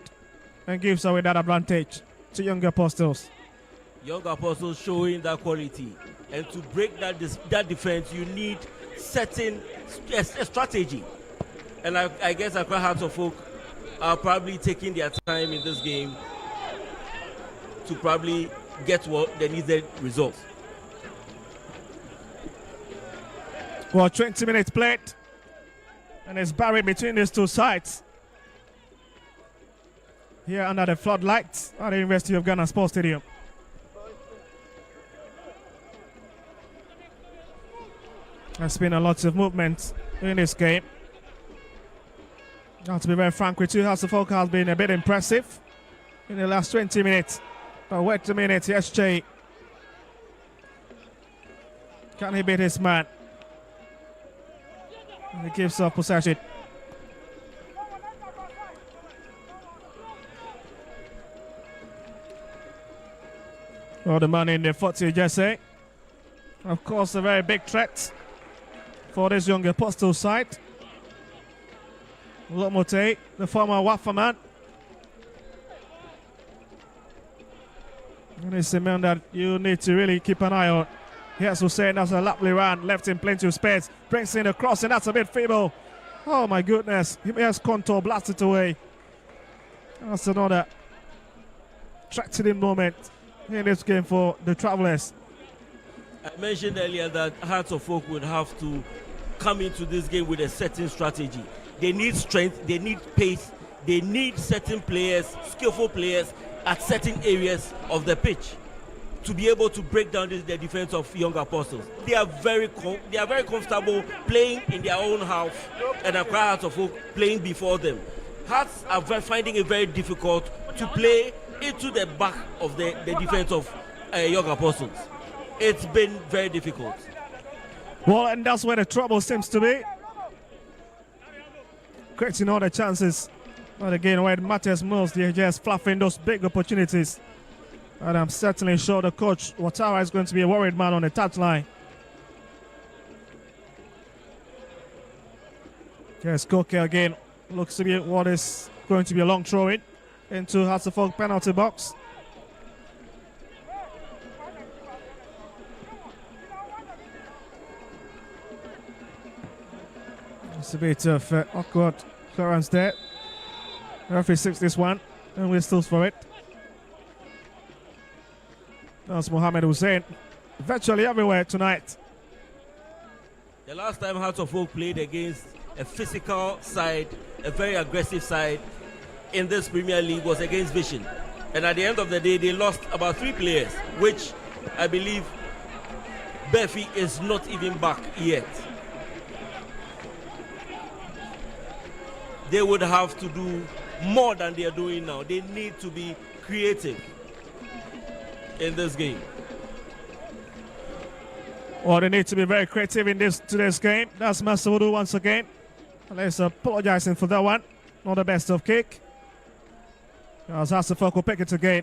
and gives away that advantage to Young Apostles. Young Apostles showing that quality, and to break that defense you need certain strategy, and I guess Accra Hearts of Oak are probably taking their time in this game to probably get what the needed results. Well, 20 minutes played, and it's buried between these two sides. Here under the floodlights at the University of Ghana Sports Stadium. There's been a lot of movement in this game. Now, to be very frank with you, Hasselfolk has been a bit impressive in the last 20 minutes. But wait a minute, SJ. Can he beat his man? And he gives up possession. Well, the man in the 40 jersey. Of course, a very big threat for this young Apostle side. Lomote, the former Wafa man. And it's a man that you need to really keep an eye on. Here's Hussein, that's a lovely run, left him plenty of space, brings in the cross, and that's a bit feeble. Oh my goodness, he has contour blasted away. That's another threatening moment in this game for the Travellers. I mentioned earlier that Hearts of Oak would have to come into this game with a certain strategy. They need strength, they need pace, they need certain players, skillful players at certain areas of the pitch to be able to break down the defense of Young Apostles. They are very comfortable playing in their own half, and Accra Hearts of Oak playing before them. Hearts are finding it very difficult to play into the back of the defense of Young Apostles. It's been very difficult. Well, and that's where the trouble seems to be. Creating all the chances. But again, when Matthias Mills, they're just fluffing those big opportunities. And I'm certainly sure the coach, Watara, is going to be a worried man on the touchline. Yes, Koke again. Looks to be what is going to be a long throw in into Hearts of Oak penalty box. It's a bit of awkward clearance there. The referee six this one, and whistles for it. That's Mohamed Hussein. Virtually everywhere tonight. The last time Hearts of Oak played against a physical side, a very aggressive side in this Premier League was against Vision. And at the end of the day, they lost about 3 players, which I believe Befi is not even back yet. They would have to do more than they are doing now. They need to be creative in this game. Well, they need to be very creative in today's game. That's Master Wudu once again. Let's apologizing for that one. Not the best of kick. As Hearts of Oak will pick it again.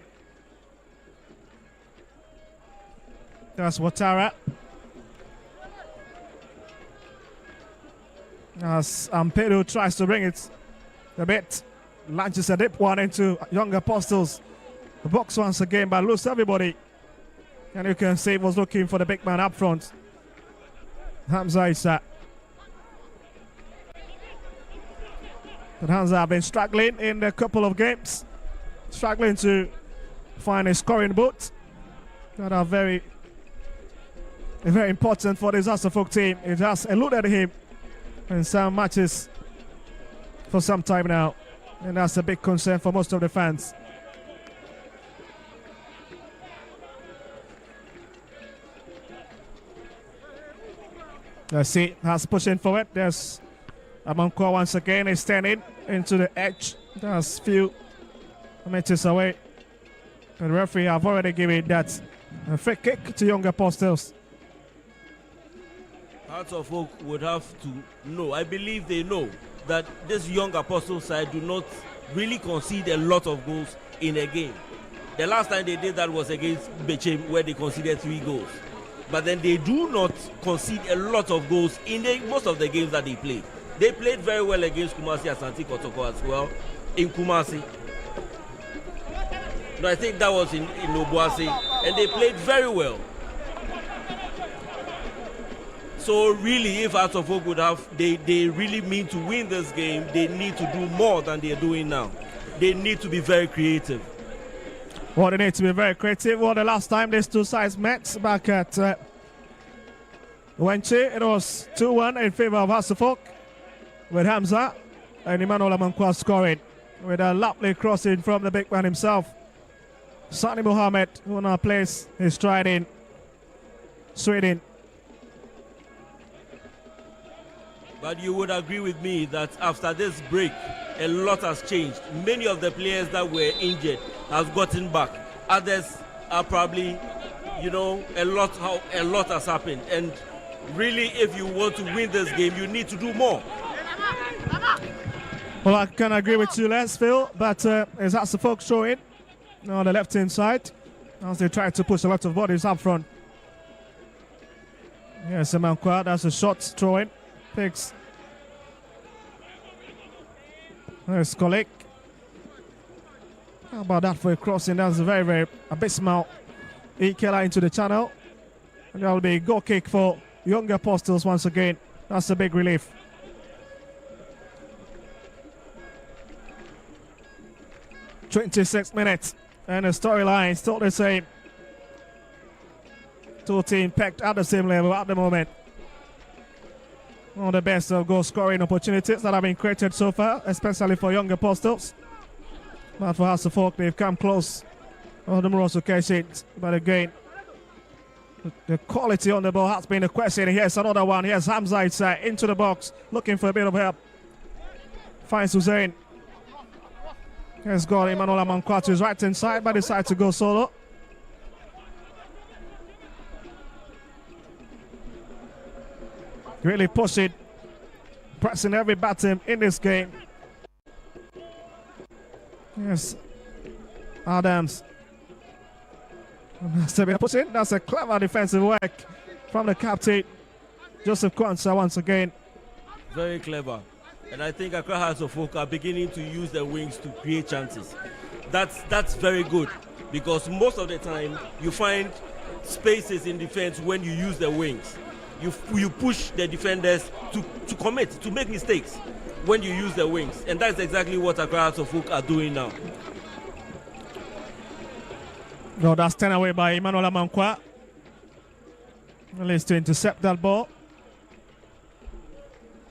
That's Watara. As Ampedo tries to bring it a bit. Launches a deep one into Young Apostles. The box once again, but lose everybody. And you can see he was looking for the big man up front. Hamza Issa. But Hamza have been struggling in a couple of games. Struggling to find a scoring boot. That are very important for this Hearts of Oak team. It has eluded him in some matches for some time now. And that's a big concern for most of the fans. Let's see, has pushing forward. There's Amankwa once again is standing into the edge. That's few meters away. The referee have already given that a free kick to Young Apostles. Hearts of Oak would have to know, I believe they know, that this Young Apostles side do not really concede a lot of goals in a game. The last time they did that was against Bechem, where they conceded 3 goals. But then they do not concede a lot of goals in most of the games that they played. They played very well against Kumasi Asante Kotoko as well, in Kumasi. No, I think that was in Obuasi, and they played very well. So really, if Hearts of Oak would have, they really mean to win this game, they need to do more than they're doing now. They need to be very creative. Well, they need to be very creative. Well, the last time these two sides met back at Wenche, it was 2-1 in favor of Hearts of Oak, with Hamza and Emmanuel Amankwa scoring with a lovely crossing from the big man himself. Sani Mohammed, who now plays his stride in Sweden. But you would agree with me that after this break, a lot has changed. Many of the players that were injured have gotten back. Others are probably, a lot has happened. And really, if you want to win this game, you need to do more. Well, I can agree with you, Les, Phil, but it's Hearts of Oak showing on the left-hand side. as they try to push a lot of bodies up front. Yes, Amankwa, that's a shot throw-in. Picks. There's Kolik. How about that for a crossing? That's a very, very abysmal. Ikela into the channel. And that'll be a goal kick for Young Apostles once again. That's a big relief. "26 minutes and the storyline still the same. Two teams packed at the same level at the moment. One of the best of goal scoring opportunities that have been created so far, especially for Young Apostles. But for Hearts of Oak, they've come close on numerous occasions. But again, the quality on the ball has been a question. Here's another one. Here's Hamza inside into the box, looking for a bit of help. Finds Hussein. Here's got Emmanuel Amankwa to his right hand side, but decides to go solo. Really pushing, pressing every button in this game. Yes, Adams. That's a clever defensive work from the captain, Joseph Kwanzaa, once again. Very clever. And I think Accra Hearts of Oak are beginning to use the wings to create chances. That's very good, because most of the time you find spaces in defense when you use the wings. You push the defenders to commit, to make mistakes when you use the wings. And that's exactly what Accra Hearts of Oak are doing now. No, that's taken away by Emmanuel Amankwa. At least to intercept that ball.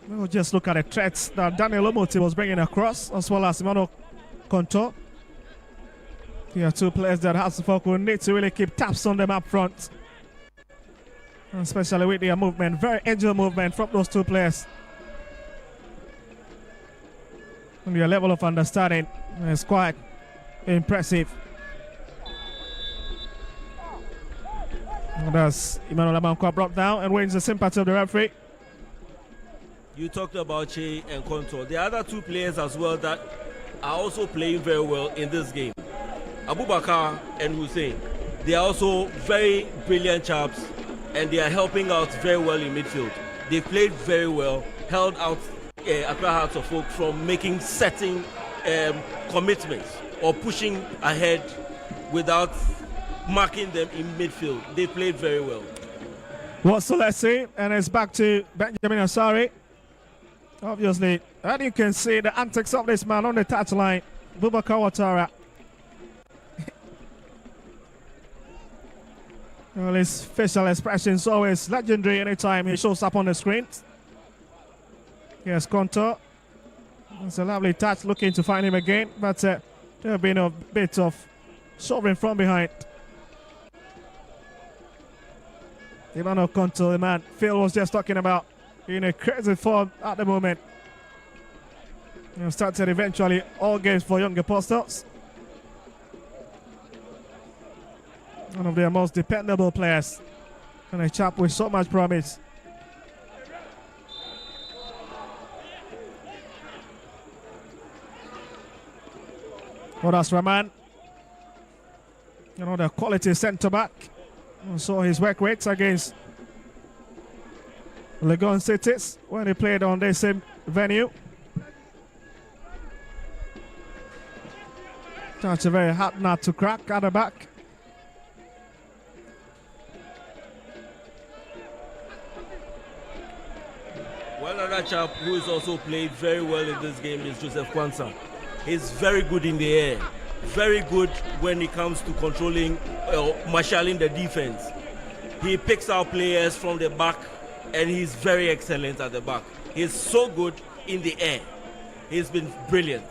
We'll just look at the threats that Daniel Omoti was bringing across, as well as Emmanuel Konto. Here are two players that Hearts of Oak will need to really keep taps on them up front. Especially with their movement, very agile movement from those two players. And their level of understanding is quite impressive. And that's Emmanuel Amankwa brought down and wins the sympathy of the referee. You talked about Che and Konto. The other two players as well that are also playing very well in this game. Abubakar and Hussein. They are also very brilliant chaps, and they are helping out very well in midfield. They played very well, held out Accra Hearts of Oak from making certain commitments or pushing ahead without marking them in midfield. They played very well. What's the lesson? And it's back to Benjamin Asare. Obviously, and you can see the antics of this man on the touchline, Boubacar Ouattara. Well, his facial expressions always legendary anytime he shows up on the screen. Yes, Konto. It's a lovely touch, looking to find him again, but there have been a bit of shoving from behind. Emmanuel Konto, the man Phil was just talking about, in a crazy form at the moment. Started eventually all games for Young Apostles. One of their most dependable players, and a chap with so much promise. Well, that's Rahman. The quality centre back. Saw his work rates against Legon Cities when he played on the same venue. That's a very hard nut to crack at the back. Well, another chap who has also played very well in this game is Joseph Kwanzaa. He's very good in the air, very good when it comes to controlling or marshalling the defense. He picks out players from the back, and he's very excellent at the back. He's so good in the air. He's been brilliant.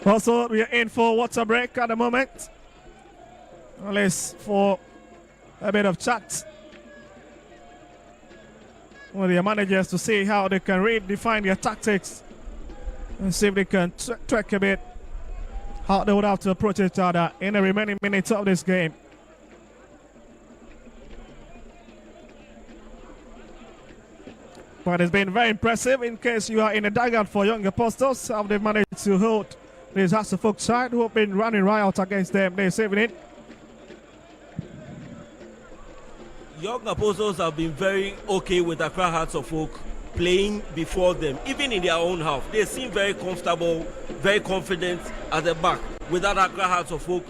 Also, we are in for water break at the moment. Unless for a bit of chat with the managers to see how they can redefine their tactics and see if they can track a bit how they would have to approach each other in the remaining minutes of this game. But it's been very impressive in case you are in the dugout for Young Apostles, how they've managed to hold this Hasselhoff side who have been running riot against them this evening. Young Apostles have been very okay with Accra Hearts of Oak playing before them, even in their own half. They seem very comfortable, very confident at the back without Accra Hearts of Oak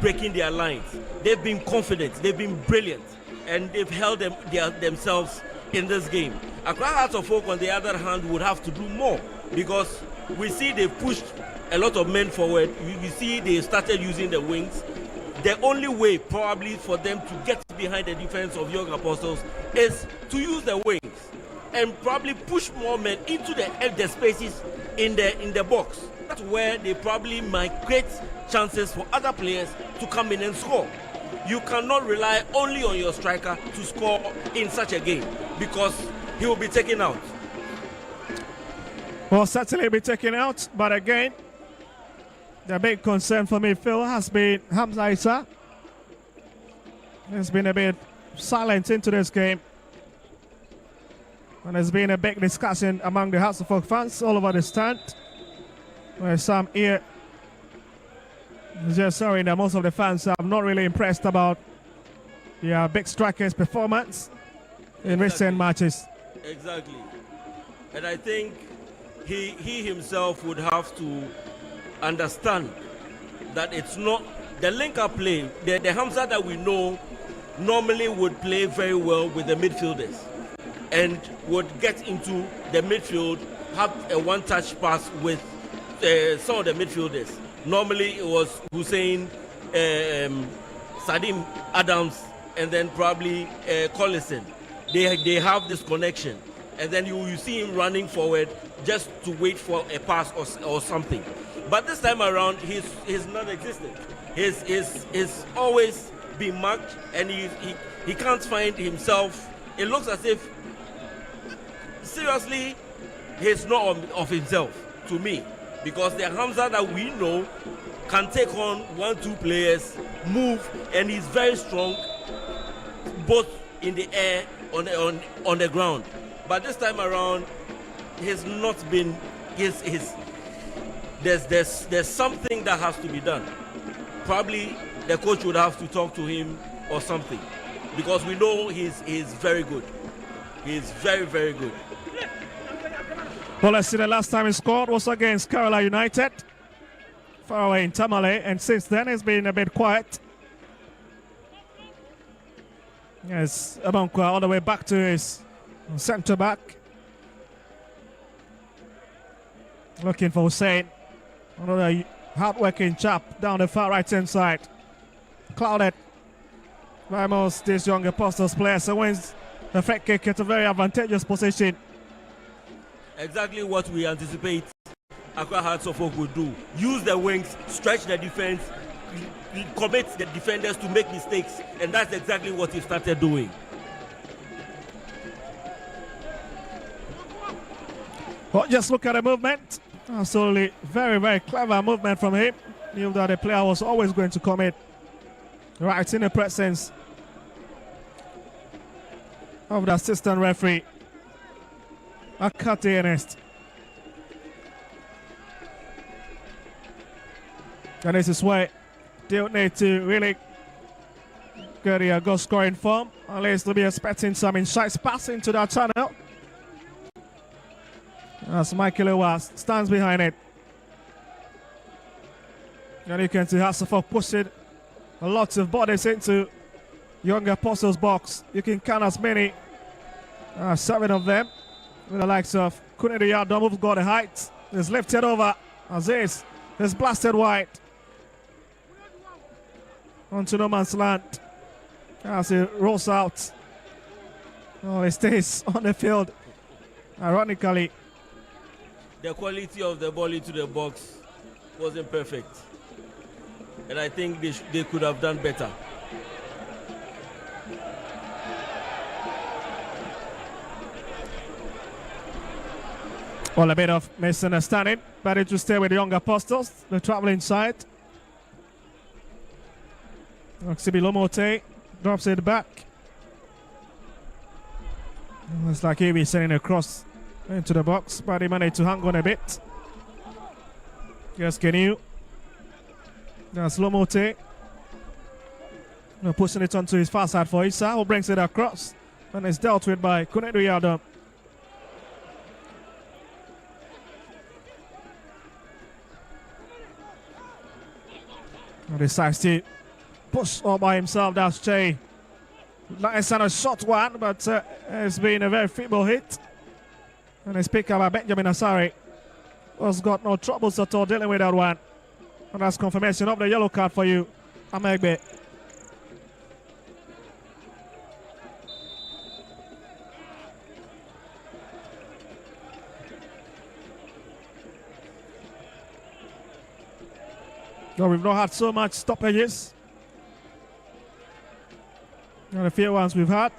breaking their lines. They've been confident, they've been brilliant, and they've held themselves in this game. Accra Hearts of Oak, on the other hand, would have to do more because we see they've pushed a lot of men forward. We see they started using the wings. The only way probably for them to get behind the defense of Young Apostles is to use the wings and probably push more men into the spaces in the box. That's where they probably might create chances for other players to come in and score. You cannot rely only on your striker to score in such a game because he will be taken out. Well, certainly be taken out, but again, the big concern for midfield has been Hamza Issa. He's been a bit silent into this game. And there's been a big discussion among the Hasselhoff fans all over the stand. Where some here just sorry that most of the fans are not really impressed about the big striker's performance in recent matches. Exactly. And I think he himself would have to understand that it's not the link-up play. The Hamza that we know normally would play very well with the midfielders and would get into the midfield, have a one-touch pass with some of the midfielders. Normally it was Hussein, Sadim Adams, and then probably Collison. They have this connection, and then you see him running forward just to wait for a pass or something. But this time around, he's non-existent. He's always been marked, and he can't find himself. It looks as if, seriously, he's not of himself to me, because the Hamza that we know can take on 1-2 players, move, and he's very strong, both in the air, on the ground. But this time around, he's not been. There's something that has to be done. Probably the coach would have to talk to him or something, because we know he's very good. He's very, very good. Well, let's see, the last time he scored was against Kerala United, far away in Tamale, and since then it's been a bit quiet. Yes, Abankwa all the way back to his centre back. Looking for Hussein, another hard-working chap down the far right-hand side. Clouded by most these Young Apostles players, so wins the free kick at a very advantageous position. Exactly what we anticipate Accra Hearts of Oak would do. Use the wings, stretch the defense, commit the defenders to make mistakes, and that's exactly what he started doing. Well, just look at the movement. Absolutely very, very clever movement from him. Knew that the player was always going to commit right in the presence of the assistant referee, Akati Ernest. And this is why they don't need to really get a goal scoring form, unless they'll be expecting some inside pass into that channel. As Michael Ewas stands behind it. And you can see Hasselhoff pushing lots of bodies into Young Apostles box. You can count as many, 7 of them, with the likes of Kunidi Yadom, who's got the height. Is lifted over. Aziz is blasted wide onto no man's land as he rolls out. Oh, he stays on the field, ironically. The quality of the ball into the box wasn't perfect, and I think they could have done better. Well, a bit of misunderstanding, but it will stay with the Young Apostles, the traveling side. Oxibi Lomote drops it back. It's like he'll be sending a cross into the box, but he managed to hang on a bit. Yes, Kenu. That's Lomote. Pushing it onto his far side for Issa, who brings it across. And it's dealt with by Kunedu Yadam. And decides to push all by himself. That's Jay. Nice and a short one, but it's been a very feeble hit. And it's picked up by Benjamin Asare. Has got no troubles at all dealing with that one. And that's confirmation of the yellow card for you, Amegbe. No, we've not had so much stoppages. And the few ones we've had,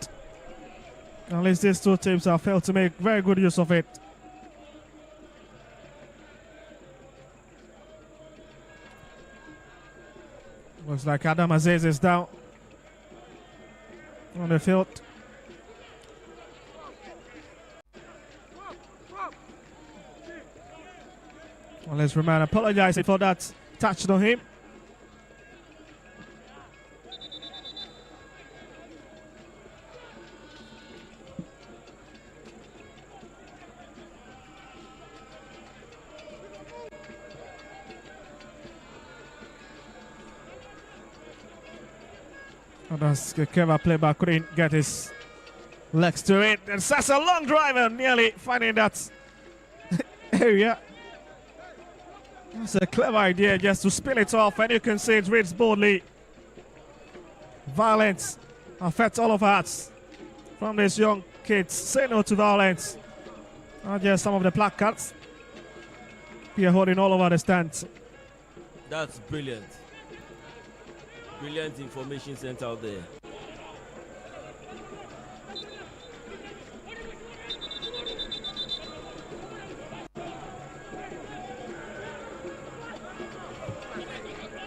at least these two teams have failed to make very good use of it. Looks like Adam Aziz is down on the field. Well, let's remind, apologizing for that touch on him. Oh, that's a clever play, but couldn't get his legs to it. And that's a long drive and nearly finding that area. It's a clever idea just to spill it off, and you can see it reads boldly. Violence affects all of us. From these young kids, say no to violence. Not just some of the placards we are holding all over the stands. That's brilliant. Brilliant information sent out there.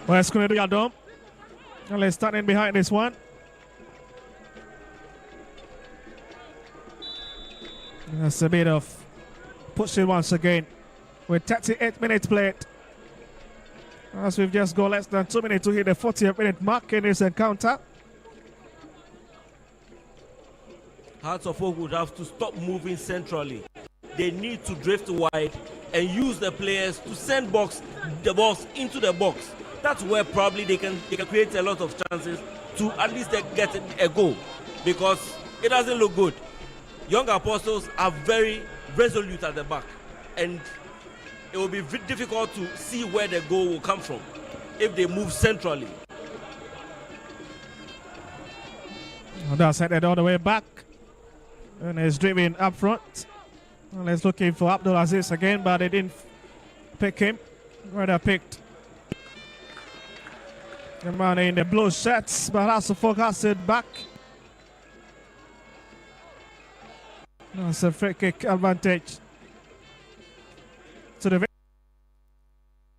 Well, it's going to do Yadom. And let's stand in behind this one. That's a bit of pushing once again with 38 minutes played. As we've just got less than 2 minutes to hit the 40th minute mark in this encounter. Hearts of Oak would have to stop moving centrally. They need to drift wide and use the players to send the balls into the box. That's where probably they can create a lot of chances to at least get a goal, because it doesn't look good. Young Apostles are very resolute at the back, and it will be difficult to see where the goal will come from if they move centrally. That's headed all the way back, and is driven up front. And he's looking for Abdul Aziz again, but they didn't pick him. Rather picked the man in the blue shirts, but has to focus it back. That's a free kick advantage to the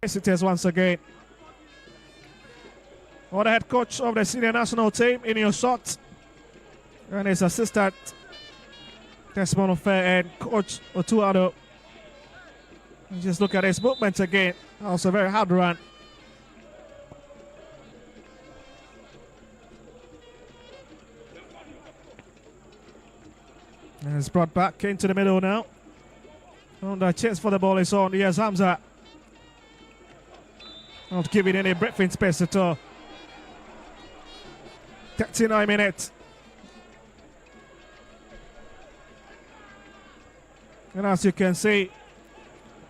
visitors once again. Or the head coach of the senior national team in your shot, and his assistant Desmond Fair and coach Otuado. Just look at his movement again. Also very hard run. And it's brought back into the middle now. And the chase for the ball is on. Here's Hamza. Not giving any breathing space at all. 39 minutes. And as you can see,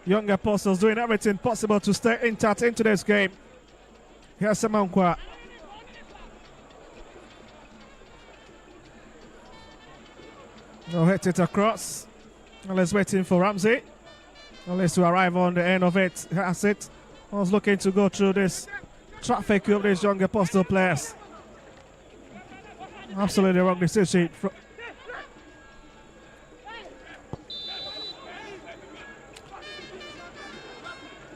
Young Apostles doing everything possible to stay intact into this game. Here's Samankwa. No, hit it across. And let's waiting for Ramsey. Unless to arrive on the end of it. That's it. I was looking to go through this traffic of these Young Apostle players. Absolutely wrong decision.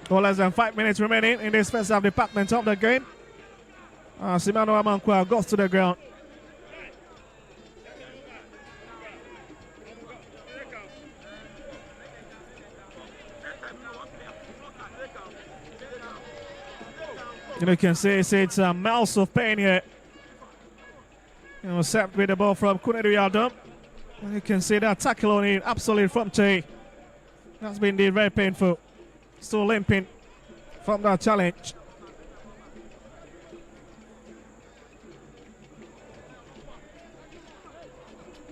Less than 5 minutes remaining in this first half department of the game. Simano Amankwa goes to the ground. You can see it's mouths of pain here. Set with the ball from Kunedu Yaldum. And you can see that tackle on it, absolutely from Tay. That's been indeed very painful. Still limping from that challenge.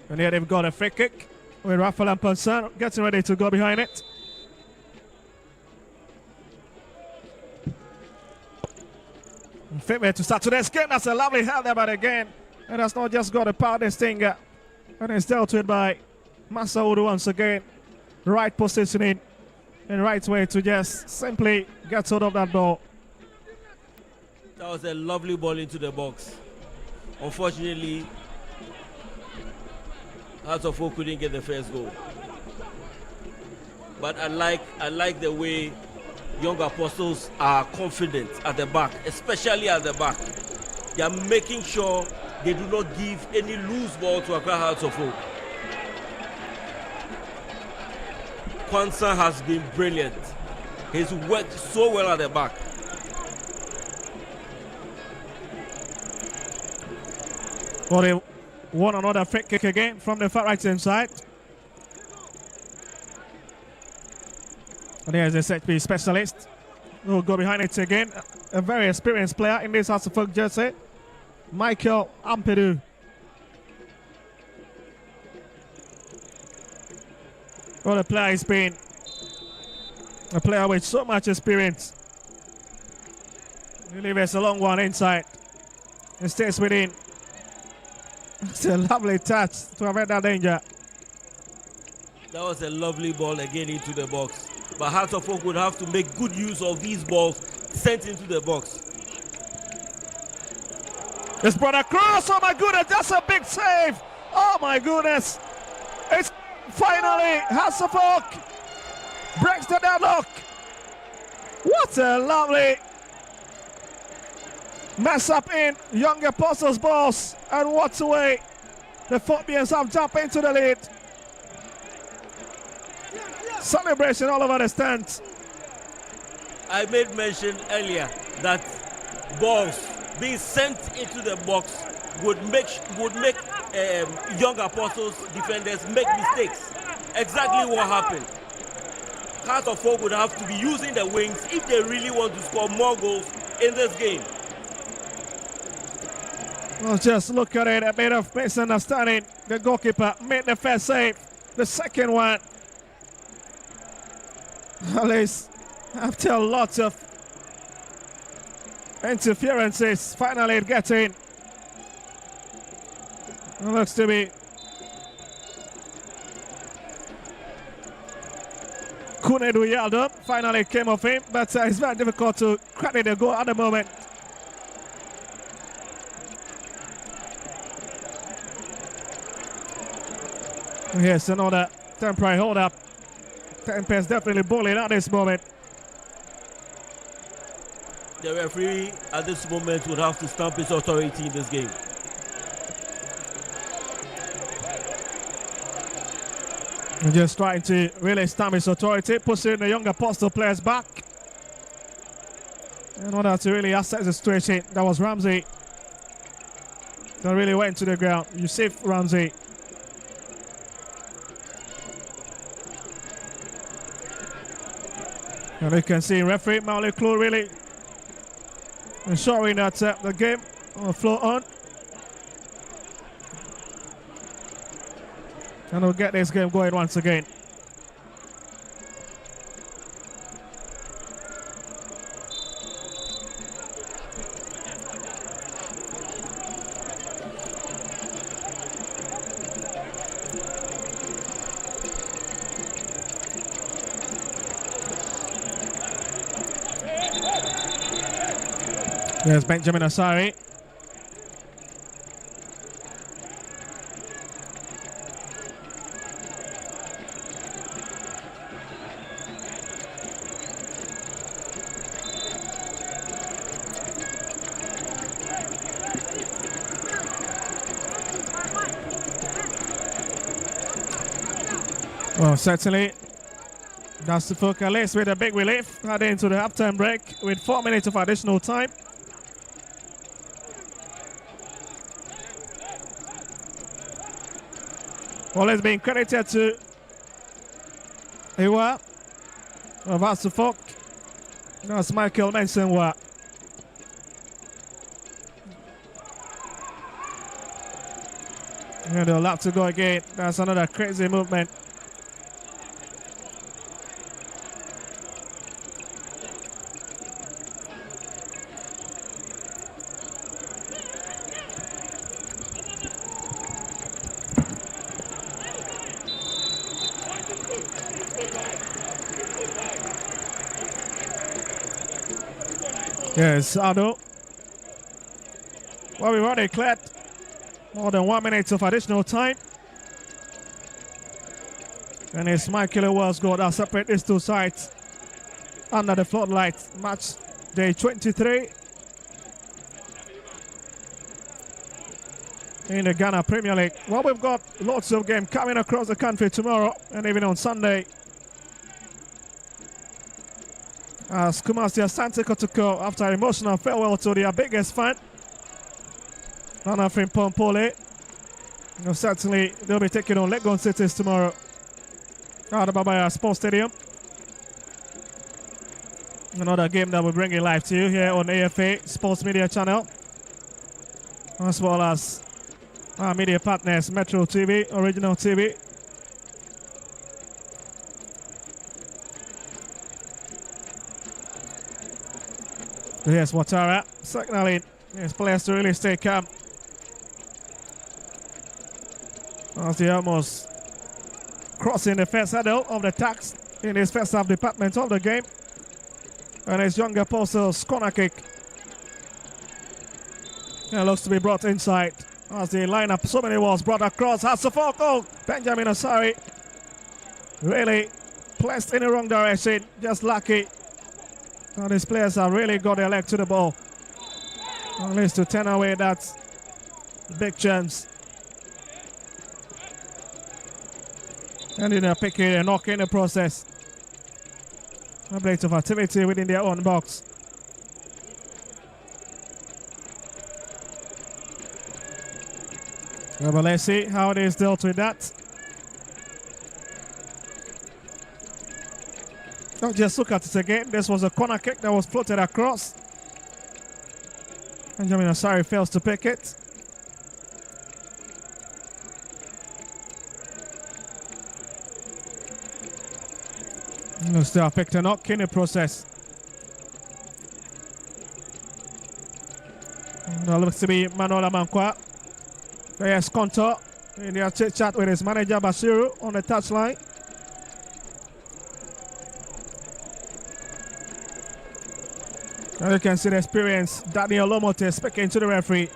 And here they've got a free kick with Rafael Amponsah getting ready to go behind it. Fit way to start today's game. That's a lovely help there, but again, and that's not just got a power this thing. And it's dealt with by Masaudu once again. Right positioning and right way to just simply get hold of that ball. That was a lovely ball into the box. Unfortunately, Hearts of Oak couldn't get the first goal. But I like the way Young Apostles are confident at the back, especially at the back. They are making sure they do not give any loose ball to Accra Hearts of Oak. Quansah has been brilliant. He's worked so well at the back. Well, they won another free kick again from the far right hand side. And here's a set piece specialist who will go behind it again. A very experienced player in this Hearts of Oak jersey, Michael Ampedu. Well, the player has been a player with so much experience. He leaves a long one inside. He stays within. It's a lovely touch to avoid that danger. That was a lovely ball again into the box. But Hearts of Oak would have to make good use of these balls sent into the box. It's brought across. Oh my goodness, that's a big save. Oh my goodness. It's finally Hearts of Oak breaks the deadlock. What a lovely mess up in Young Apostles' balls. And what a way the Phobbians have jumped into the lead. Celebration all over the stands. I made mention earlier that balls being sent into the box would make Young Apostles defenders make mistakes. Exactly what happened. Hearts of Oak would have to be using the wings if they really want to score more goals in this game. Well, just look at it, a bit of misunderstanding. The goalkeeper made the first save. The second one, at least after lots of interferences, finally it gets in. It looks to be Kunedu Yaldum finally came off him, but it's very difficult to credit the goal at the moment. Here's another temporary hold up. Tempest definitely bullying at this moment. The referee at this moment would have to stamp his authority in this game. And just trying to really stamp his authority, pushing the Young Apostle players back. In order to really assess the situation, that was Ramsey that really went to the ground. Yusuf Ramsey. And you can see referee Mauli Klu really ensuring that the game will flow on. And we'll get this game going once again. There's Benjamin Asari. Well, certainly that's the focus with a big relief heading into the halftime break with 4 minutes of additional time. Well, it's been credited to Iwa of Asafok. That's Michael Mensah. And they'll have to go again. That's another crazy movement. Yes, Ado. Well, we've already cleared more than 1 minute of additional time. And it's Michael Iwa's goal that separate these two sides under the floodlights. Match day 23 in the Ghana Premier League. Well, we've got lots of games coming across the country tomorrow and even on Sunday. As Kumasi Asante Kotoko, after emotional farewell to their biggest fan, Nana Frimpong. Certainly they'll be taking on Legon Cities tomorrow at the Babaya Sports Stadium. Another game that we're bringing live to you here on AFA Sports Media Channel, as well as our media partners Metro TV, Original TV. Here's Watara signaling his players to really stay calm as they almost crossing the first hurdle of the tax in his first half department of the game. And his Young Apostles corner kick. It looks to be brought inside as the lineup, so many balls brought across. Hasafok, oh, Benjamin Asari really placed in the wrong direction, just lucky. Now these players have really got their leg to the ball, at least to turn away that big chance. Ending up picking and knocking the process. A bit of activity within their own box. But let's see how they dealt with that. Now just look at it again. This was a corner kick that was floated across. Benjamin Asari fails to pick it. Still picked a knock in the process. Now looks to be Manola Mankwa. There's Konto in their chit chat with his manager Basiru on the touchline. And you can see the experience. Daniel Lomote speaking to the referee.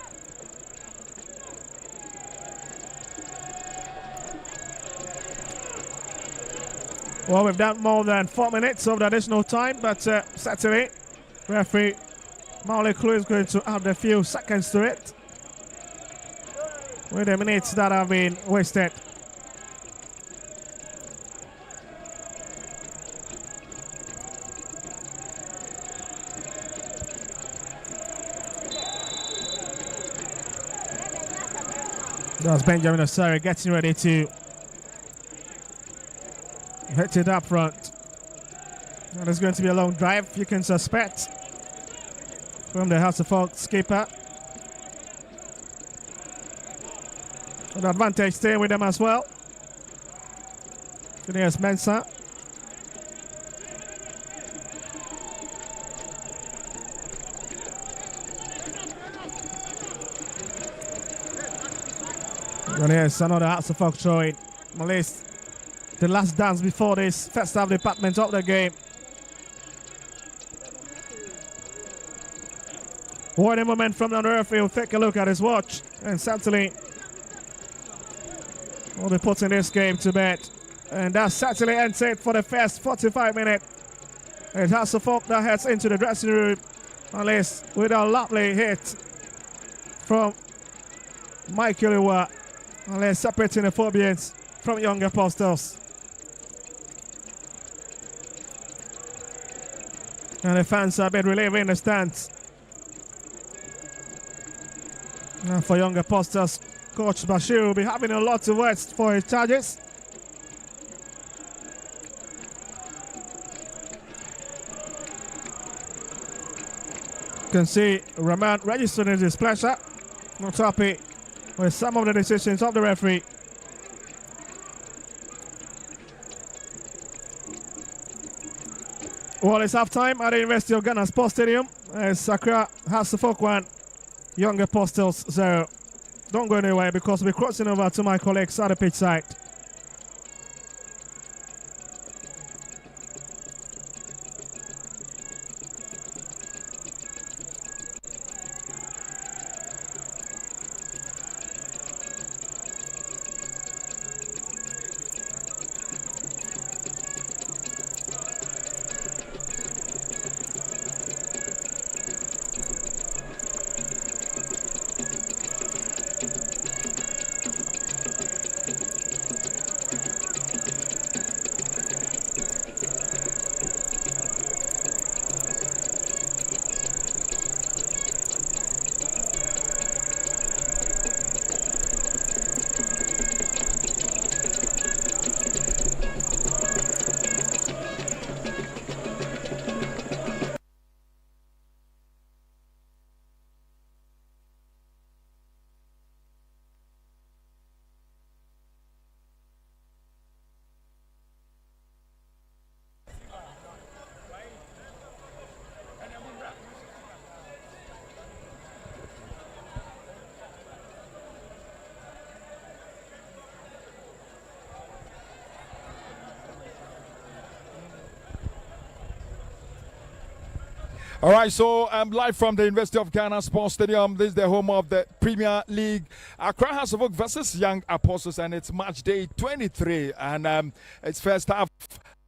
Well, we've done more than 4 minutes of the additional time, but certainly referee Maule Klu is going to add a few seconds to it with the minutes that have been wasted. That's Benjamin Asari getting ready to hit it up front. And it's going to be a long drive, you can suspect, from the House of Folk skipper. An advantage staying with them as well. There's Mensah. And here's another House of Folk showing Malaysia. The last dance before this first half department of the game. What a moment from the referee. We'll take a look at his watch and certainly will be putting this game to bed. And that certainly ends it for the first 45 minutes. It has to folk that heads into the dressing room, at least with a lovely hit from Michael Iwa, at least separating the Phobians from Young Apostles. And the fans have been relieving the stands. Now for Young Apostles, Coach Bashir will be having a lot of words for his charges. You can see Rahman registering his displeasure. Not happy with some of the decisions of the referee. Well, it's half time at the University of Ghana Sports Stadium. Accra has the Folk 1, Young Apostles 0. Don't go anywhere because we're crossing over to my colleagues at the pitch side. All right, so I'm live from the University of Ghana Sports Stadium. This is the home of the Premier League. Accra House of Oak versus Young Apostles, and it's match day 23. And it's first half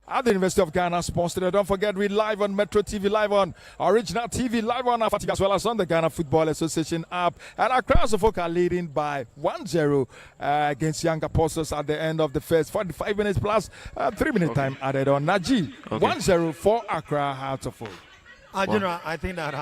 at the University of Ghana Sports Stadium. Don't forget, we're live on Metro TV, live on Original TV, live on Afatika, as well as on the Ghana Football Association app. And Accra House of Oak are leading by 1-0 against Young Apostles at the end of the first 45 minutes plus 3-minute time added on. Naji, 1-0 for Accra House of Oak. General, I think that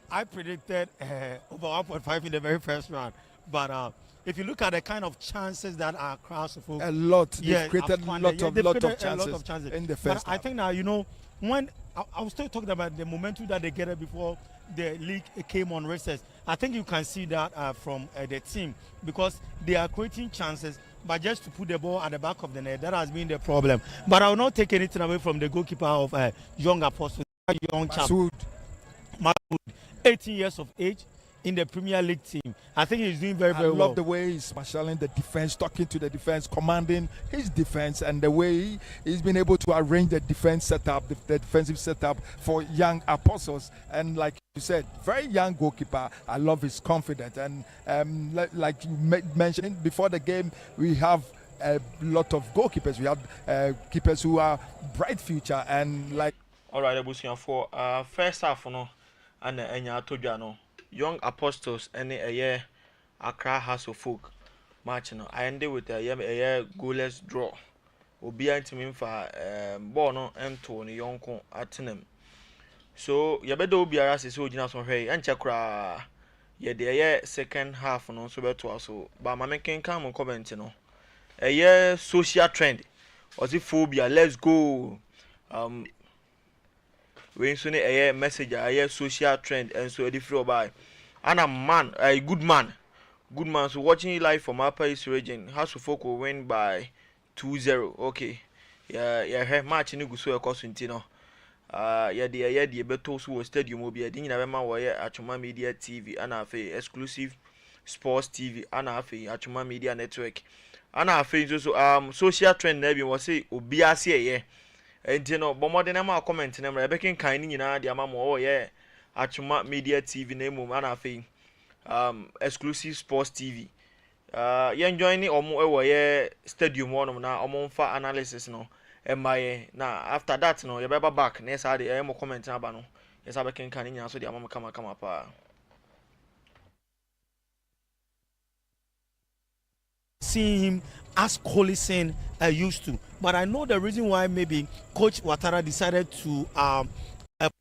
I predicted over 1.5 in the very first round. But if you look at the kind of chances that are across the folk, a lot. They've created a lot of chances in the first half. I think now, you know, when I was still talking about the momentum that they get before the league came on recess, I think you can see that from the team, because they are creating chances, but just to put the ball at the back of the net, that has been the problem. But I will not take anything away from the goalkeeper of Young Apostles. Young chap, Masood, 18 years of age, in the Premier League team. I think he's doing very, very well. I love the way he's marshalling the defense, talking to the defense, commanding his defense, and the way he's been able to arrange the defense setup, the defensive setup for Young Apostles. And like you said, very young goalkeeper. I love his confidence. And like you mentioned before the game, we have a lot of goalkeepers. We have keepers who are bright future, and like. All right, Abusian for first half, no, and Enya Tojano, Young Apostles, and a year Accra House of Folk match. No, I ended with a year goalless draw. Obia to me for Bono and Tony Yonko at Tinem. So, Yabedo Biaras is so generous on her and Chakra. Ye the year second half, no, so better also, but my making come on comment, you know. A year social trend, was it phobia? Let's go. We soon a message, a social trend, and so different by. And a man, a good man. So watching it live from Upper East region, House of Folk will win by 2-0. Okay. Yeah, match in Gusu Cosintino. The Beto Su Stadium will be a ding in wire at Chuma Media TV, and a exclusive sports TV, and a Chuma Media Network. And a also social trend, maybe was say, Obiasia, and you know, but more than a comment in a baking kind in the Amamo, yeah, Achuma Media TV name, and exclusive sports TV. You enjoying it or more, yeah, stadium one now, or for analysis, no, and my now after that, no, you're back. Next, I am commenting about no, yes, I can in so the Amama come up. Seeing him as Collison used to, but I know the reason why maybe Coach Ouattara decided to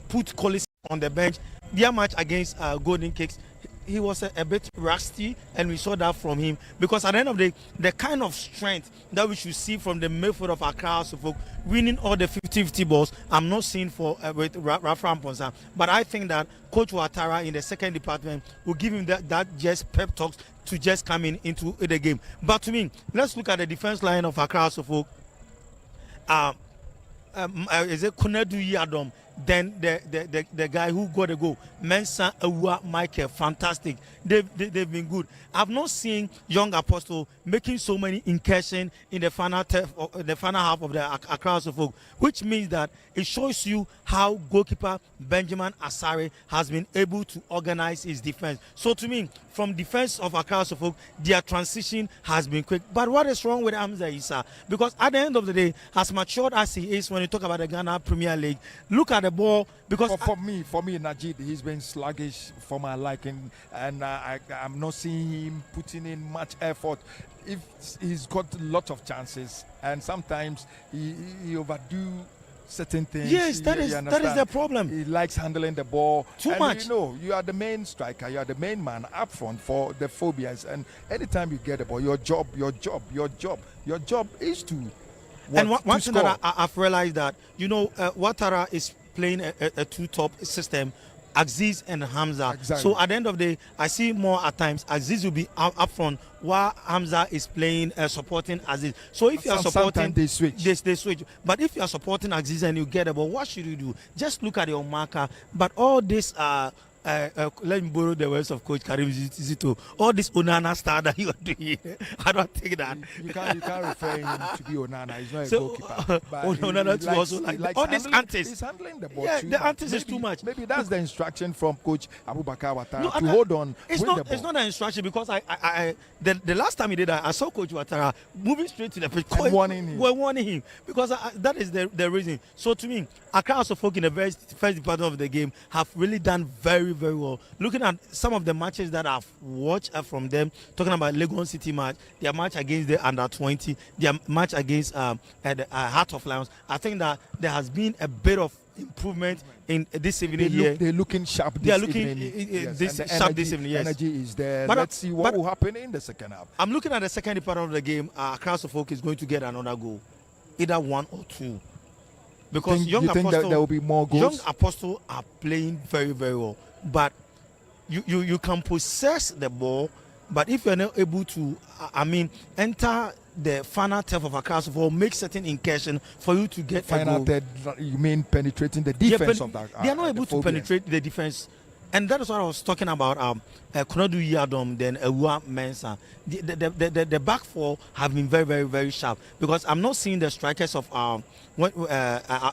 put Collison on the bench. Their match against Golden Cakes, he was a bit rusty, and we saw that from him, because at the end of the kind of strength that we should see from the midfield of Accra House of Folk winning all the 50-50 balls, I'm not seeing for with Rafa Amponsa. But I think that Coach Ouattara in the second department will give him that just pep talks to just come into the game. But to me, let's look at the defense line of Accra House of Folk. Is it Konadu Yadom? Then the guy who got the goal, Mensah Awuah Michael, fantastic. They've been good. I've not seen Young Apostle making so many incursions in the final half of the Accra House of Folk, which means that it shows you how goalkeeper Benjamin Asare has been able to organize his defense. So to me, from defense of Accra House of Folk, their transition has been quick. But what is wrong with Hamza Issa? Because at the end of the day, as matured as he is, when you talk about the Ghana Premier League, look at the ball. Because for me, Najid, he's been sluggish for my liking, and I'm not seeing him putting in much effort. If he's got a lot of chances, and sometimes he overdo certain things. Yes, that is the problem. He likes handling the ball too much. You know, you are the main striker, you are the main man up front for the Phobians, and anytime you get the ball, your job is to. And one thing that I've realized that, you know, Ouattara is playing a two-top system, Aziz and Hamza. Exactly. So at the end of the day, I see more at times Aziz will be up front while Hamza is playing supporting Aziz. So if you are supporting, they switch. They switch. But if you are supporting Aziz and you get the ball, what should you do? Just look at your marker. But all this let me borrow the words of Coach Karim Zito. All this Onana star that you are doing, I don't think that you can't refer him to be Onana. He's not a goalkeeper. Onana too also like all these antics. He's handling the ball. Yeah, too the much. antics is too much. Maybe that's the instruction from Coach Abubakar Ouattara to hold on. It's with not. the ball. It's not an instruction, because the last time he did that, I saw Coach Ouattara moving straight to the pitch, warning him. We're warning him, because that is the reason. So to me, Accra House of Folk in the first department of the game have really done very, very well. Looking at some of the matches that I've watched from them, talking about Legon City match, their match against the under-20, their match against the Heart of Lions, I think that there has been a bit of improvement in this evening here. They're looking sharp this They are looking evening. sharp this evening, yes. Energy is there. But let's see what will happen in the second half. I'm looking at the second department of the game. Accra House of Folk is going to get another goal, either one or two. Because you think that there will be more goals? Young Apostle are playing very, very well. But you can possess the ball, but if you're not able to, enter the final third of Accra House of Folk, make certain incursion for you to get final a goal. third, you mean penetrating the defense of that? They are not able to penetrate the defense. And that is what I was talking about. Konadu Yadom, then Awuah Mensah. The back four have been very, very, very sharp, because I'm not seeing the strikers of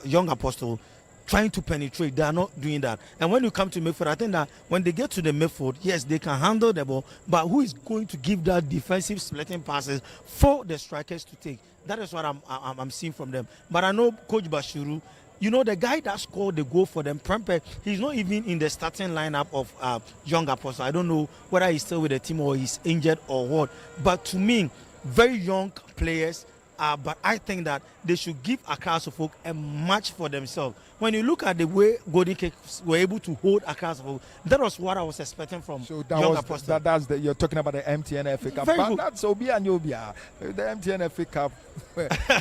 Young Apostle trying to penetrate. They are not doing that. And when you come to midfield, I think that when they get to the midfield, yes, they can handle the ball, but who is going to give that defensive splitting passes for the strikers to take? That is what I'm seeing from them. But I know Coach Bashiru, you know, the guy that scored the goal for them, Prempeh, he's not even in the starting lineup of Young Apostle. I don't know whether he's still with the team or he's injured or what. But to me, very young players, but I think that they should give Accra House of Folk a match for themselves. When you look at the way Golden Cakes were able to hold Accra House of Folk, that was what I was expecting from Young Apostle. You're talking about the MTN FA Cup. But that's Obi and Obia. The MTN FA Cup,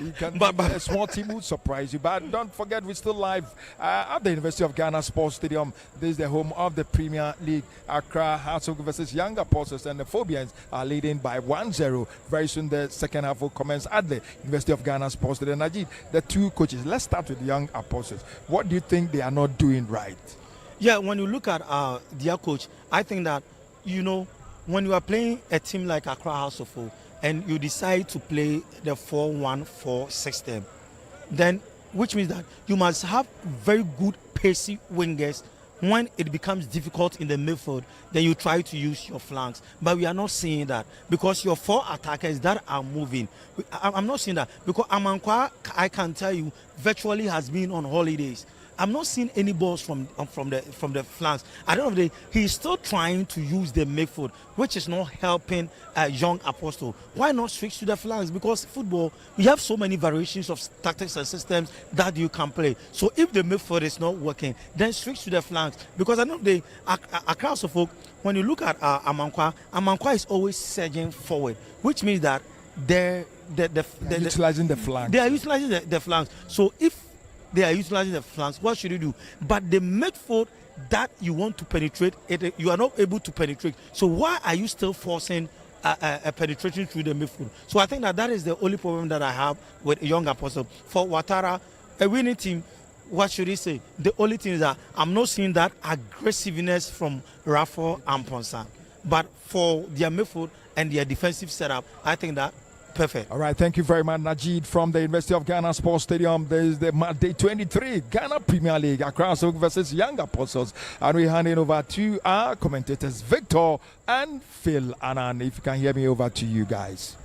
you can, a small team would surprise you. But don't forget, we're still live at the University of Ghana Sports Stadium. This is the home of the Premier League. Accra House of Folk versus Young Apostles, and the Phobians are leading by 1-0. Very soon the second half will commence at the University of Ghana Sports Stadium. Najid, the two coaches, let's start with the Young Apostles. What do you think they are not doing right? Yeah, when you look at their coach, I think that, you know, when you are playing a team like Accra House of Folk and you decide to play the 4-1-4 system, then which means that you must have very good pacey wingers. When it becomes difficult in the midfield, then you try to use your flanks. But we are not seeing that, because your four attackers that are moving, I'm not seeing that, because Amankwa, I can tell you, virtually has been on holidays. I'm not seeing any balls from the flanks. At the end of the day, he's still trying to use the midfield, which is not helping young Apostle. Why not switch to the flanks? Because football, we have so many variations of tactics and systems that you can play. So if the midfield is not working, then switch to the flanks. Because at the end of the day, Accra Suffolk, when you look at Amankwa is always surging forward, which means that they're utilizing the flanks. They are utilizing the flanks. So if they are utilizing the flanks, what should you do? But the midfield that you want to penetrate, you are not able to penetrate. So why are you still forcing a penetration through the midfield? So I think that is the only problem that I have with Young Apostle. For Ouattara, a winning team, what should he say? The only thing is that I'm not seeing that aggressiveness from Rafa and Ponsan. But for their midfield and their defensive setup, I think that perfect. All right, thank you very much, Najid from the University of Ghana Sports Stadium. There is the Day 23 Ghana Premier League, Accra versus Young Apostles. And we're handing over to our commentators, Victor and Phil Annan. If you can hear me, over to you guys.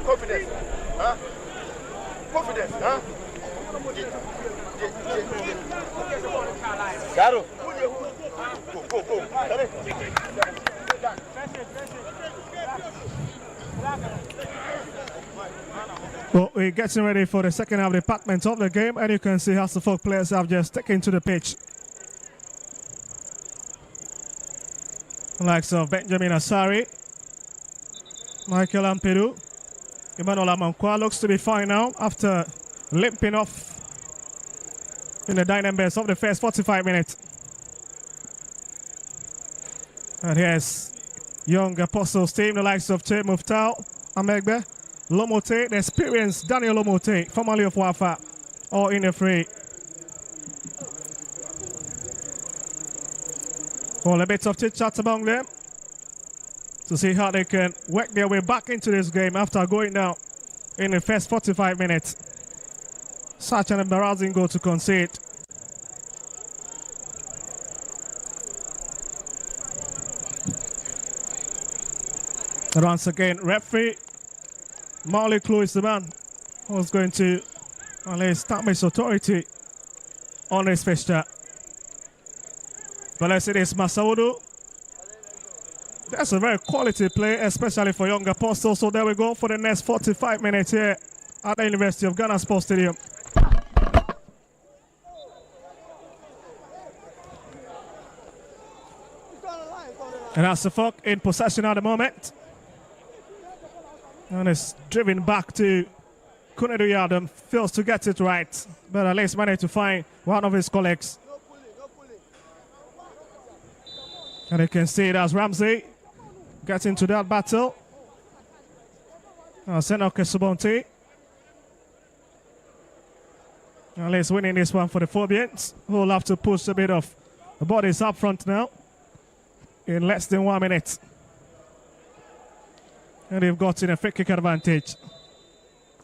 Confidence, huh? Confidence, huh? Garo. Go. Well, we're getting ready for the second half department of the game, and you can see how the folk players have just taken to the pitch. Likes of Benjamin Asari, Michael Ampedu, Emmanuel Amankwa looks to be fine now after limping off in the dynamics of the first 45 minutes. And here's Young Apostles team, the likes of Che Muftau, Amegbe, Lomote, the experienced Daniel Lomote, formerly of Wafa, all in the fray. Well, a bit of chit-chat among them to see how they can work their way back into this game after going down in the first 45 minutes. Such an embarrassing goal to concede. And once again, referee Marley Clue is the man who's going to stamp his authority on this fixture. But let's see this, Masaudu. That's a very quality play, especially for Young Apostles. So there we go for the next 45 minutes here at the University of Ghana Sports Stadium. And that's the Folk in possession at the moment. And it's driven back to Kunedu Yadam. Fails to get it right, but at least managed to find one of his colleagues. And you can see it as Ramsey gets into that battle. Senoke Subonte. At least winning this one for the Phobians, who will have to push a bit of the bodies up front now in less than 1 minute. And they've gotten a free kick advantage.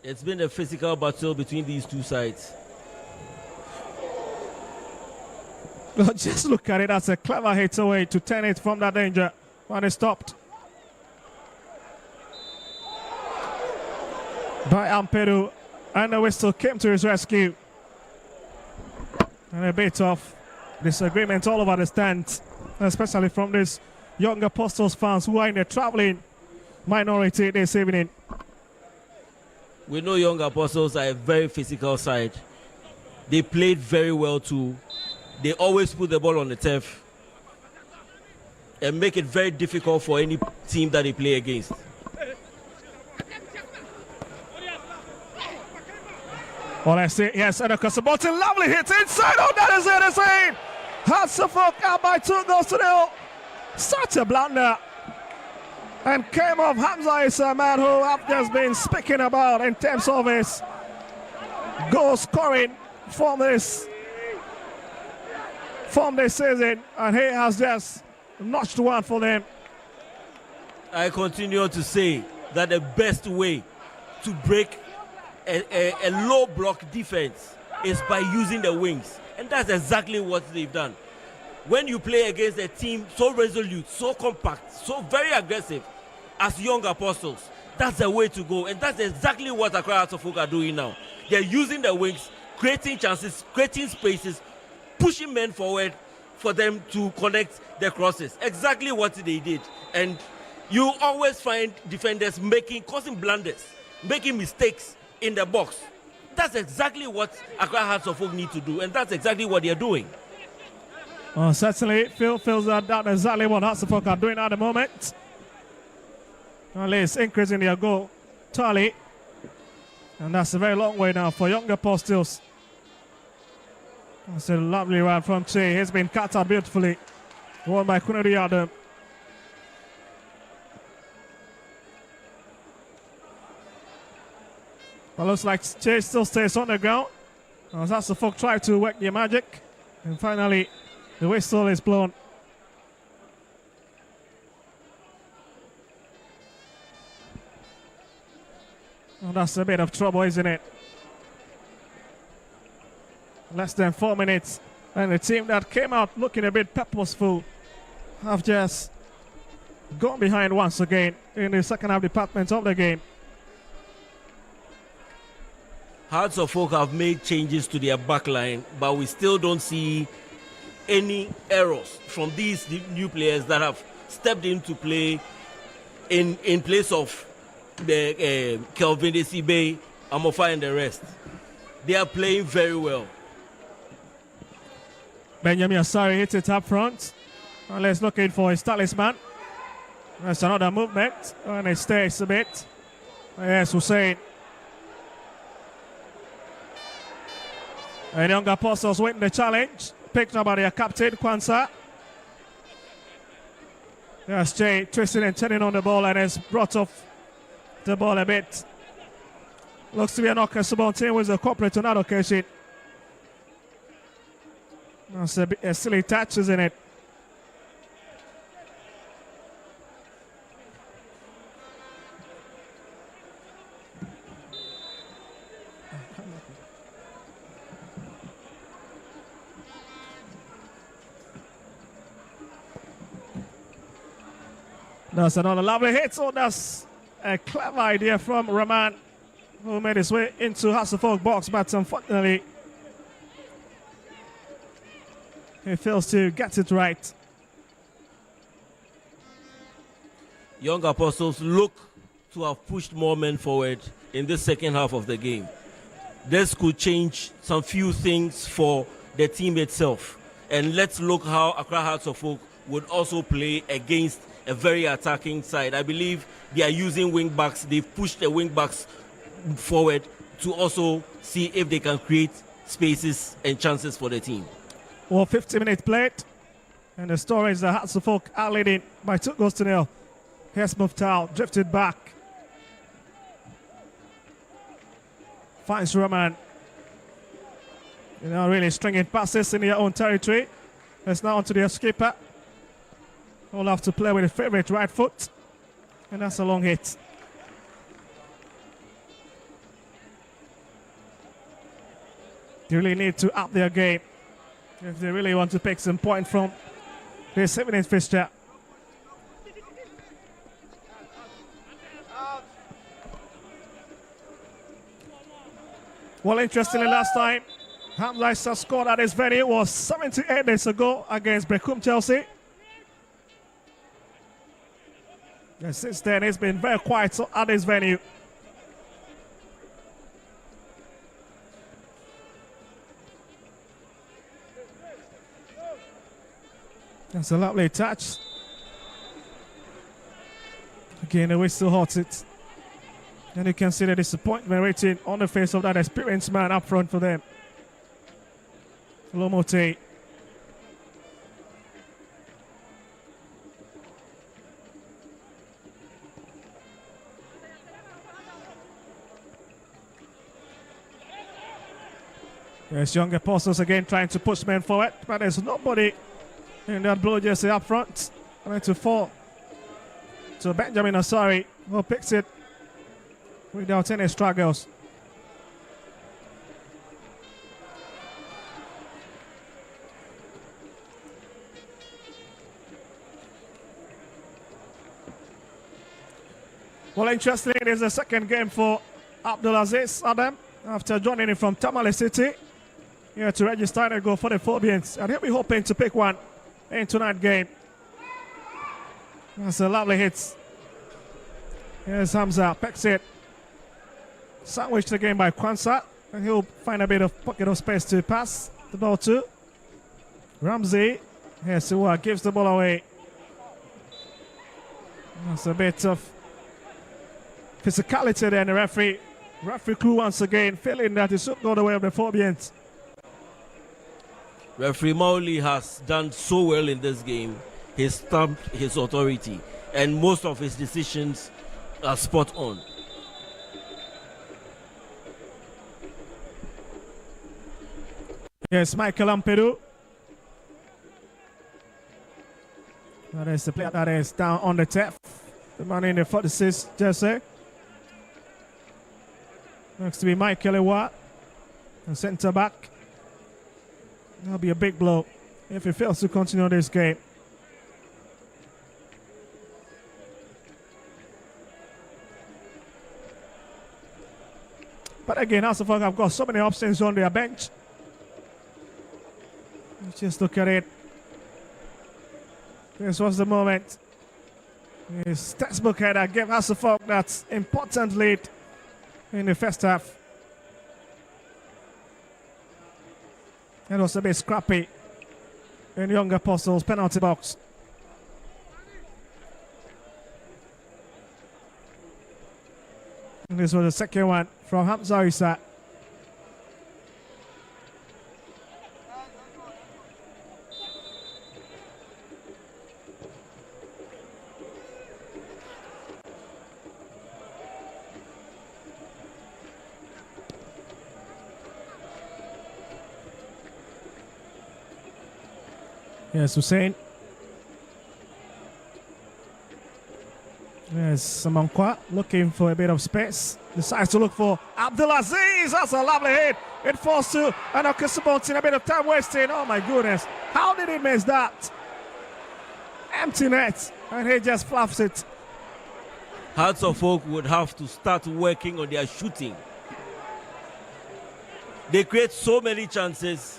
It's been a physical battle between these two sides. Just look at it, that's a clever hit away to turn it from that danger when it stopped. by Amperu, and the whistle came to his rescue. And a bit of disagreement all over the stand, especially from these young Apostles fans who are in the traveling minority this evening. We know young Apostles are a very physical side. They played very well too. They always put the ball on the turf and make it very difficult for any team that they play against. Well, I see, yes, and across the bottom, lovely hit inside. Oh, that is it, it's in. Hearts of Oak out by 2 goals to 0. Such a blunder. And came off. Hamza is a man who I've just been speaking about in terms of his goal scoring from this season. And he has just notched one for them. I continue to say that the best way to break a low block defense is by using the wings, and that's exactly what they've done. When you play against a team so resolute, so compact, so very aggressive as Young Apostles, that's the way to go, and that's exactly what Accra Hearts of Oak are doing now. They're using the wings, creating chances, creating spaces, pushing men forward for them to connect the crosses. Exactly what they did. And you always find defenders causing blunders, making mistakes in the box. That's exactly what Accra Hearts of Oak need to do, and that's exactly what they're doing. Well, certainly, Phil feels that that's exactly what Hearts of Oak are doing at the moment. At least increasing their goal tally. And that's a very long way now for Young Apostles. That's a lovely run from Che. He's been cut out beautifully. Won by Kunari Adam. Well, looks like Che still stays on the ground. As Hearts of Oak try to work their magic. And finally, the whistle is blown. Well, that's a bit of trouble, isn't it? Less than 4 minutes. And the team that came out looking a bit purposeful have just gone behind once again in the second half department of the game. Hearts of Oak have made changes to their back line, but we still don't see any errors from these new players that have stepped into play in place of the Kelvin Desibe, Amofa and the rest. They are playing very well. Benjamin Asari hits it up front. And let's looking for his talisman. That's another movement. And it stays a bit. Yes, Hussein. And Young Apostles win the challenge. Picked up by their captain, Kwanzaa. There's Jay twisting and turning on the ball and has brought off the ball a bit. Looks to be an Okasabon team with a corporate on that occasion. That's a silly touch, isn't it? That's another lovely hit. So that's a clever idea from Rahman, who made his way into Hearts of Oak box, but unfortunately he fails to get it right. Young Apostles look to have pushed more men forward in this second half of the game. This could change some few things for the team itself. And let's look how Accra Hearts of Oak would also play against a very attacking side. I believe they are using wing backs. They've pushed the wing backs forward to also see if they can create spaces and chances for the team. Well, 50 minutes played. And the story is that Hearts of Oak are leading by 2 goals to 0. Here's Muftal, drifted back. Finds Rahman. Really stringing passes in their own territory. It's now onto their skipper. All have to play with a favorite right foot. And that's a long hit. They really need to up their game if they really want to pick some point from this evening's fixture. Well, interestingly, last time Hamza Issa scored at this venue was 78 days ago against Brecum Chelsea. And since then, it's been very quiet at this venue. That's a lovely touch. Again, the whistle holds it. And you can see the disappointment written on the face of that experienced man up front for them. Lomote. Yes, Young Apostles again trying to push men forward, but there's nobody in that blue jersey up front. Going to fall to Benjamin Asari, who picks it without any struggles. Well, interestingly, it is the second game for Abdulaziz Adam after joining in from Tamale City. Here to register and go for the Phobians. And he'll be hoping to pick one in tonight's game. That's a lovely hit. Here's Hamza, picks it. Sandwiched again by Kwanzaa. And he'll find a bit of pocket of space to pass the ball to. Ramsey. Here's Siwa, gives the ball away. That's a bit of physicality there in the referee crew once again feeling that it should go the way of the Phobians. Referee Mauli has done so well in this game. He's stamped his authority, and most of his decisions are spot on. Yes, Michael Ampedu. That is the player that is down on the tap. The man in the 46 jersey. Next to be Michael Ewa, the centre back. That'll be a big blow if he fails to continue this game. But again, Hasselhoff have got so many options on their bench. Let's just look at it. This was the moment. His textbook header gave Hasselhoff that important lead in the first half. It was a bit scrappy in Young Apostles' penalty box. And this was the second one from Hamza Issa. Yes, Hussein. Yes, Samankwa looking for a bit of space. Decides to look for Abdulaziz. That's a lovely hit. It falls to Anokisabontin. A bit of time wasting. Oh my goodness. How did he miss that? Empty net. And he just fluffs it. Hearts of Oak would have to start working on their shooting. They create so many chances,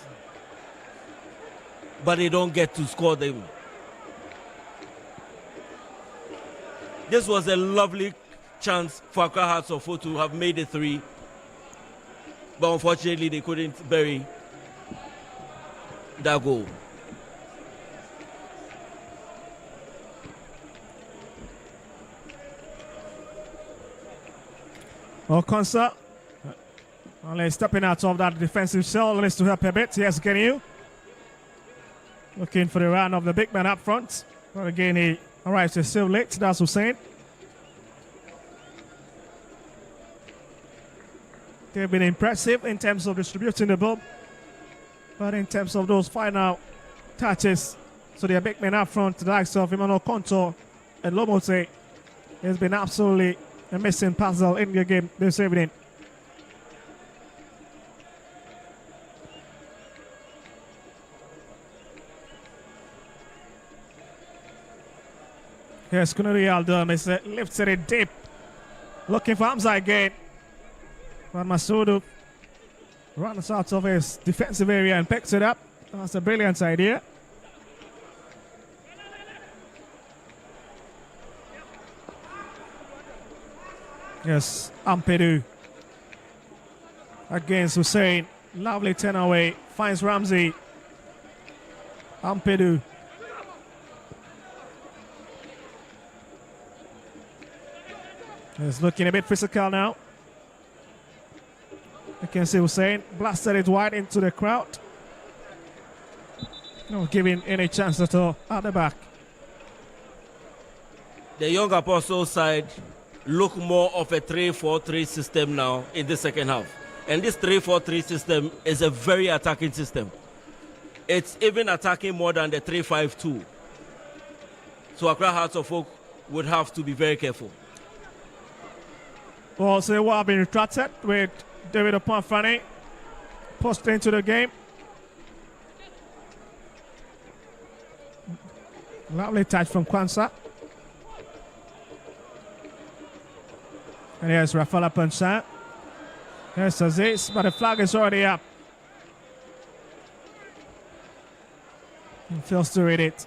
but they don't get to score them. This was a lovely chance for Accra Hearts of Oak to have made a 3, but unfortunately they couldn't bury that goal. Kwanzaa only stepping out of that defensive cell to help a bit. Yes, Kenyu. Looking for the run of the big man up front. But again, he arrives still late. That's Hussein. They've been impressive in terms of distributing the ball. But in terms of those final touches, so their big men up front, the likes of Emmanuel Konto and Lomote, has been absolutely a missing puzzle in the game this evening. Here's Kunuri Aldum, is lifted it deep. Looking for Hamza again. But Masudu runs out of his defensive area and picks it up. That's a brilliant idea. Yes, Ampedu against Hussein. Lovely turn away. Finds Ramsey. Ampedu. He's looking a bit physical now. You can see Hussein blasted it wide into the crowd. Not giving any chance at all at the back. The Young Apostles side look more of a 3-4-3 system now in the second half. And this 3-4-3 system is a very attacking system. It's even attacking more than the 3-5-2. So Accra Hearts of Oak would have to be very careful. Well, so what have been retracted with David Opanfrani pushed into the game. Lovely touch from Kwanzaa. And here's Rafael Apansa. Here's Aziz, but the flag is already up. He fails to read it.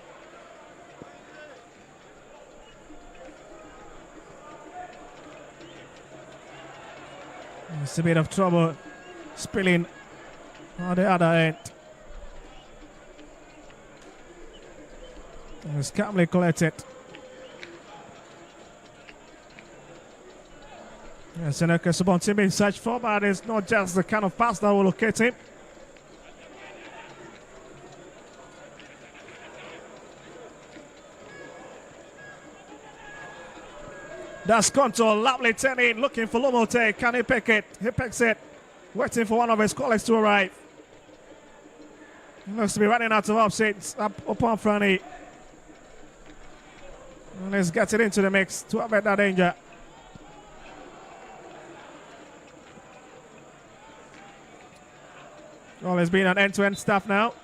It's a bit of trouble spilling on the other end. It's calmly collected. Yes, Seneca Sabonti being searched for, but it's not just the kind of pass that will locate him. That's Contour, lovely turn in, looking for Lomote. Can he pick it? He picks it, waiting for one of his colleagues to arrive. He looks to be running out of options up upon Franny. Let's get it into the mix to avoid that danger. Well, it's been an end-to-end stuff now.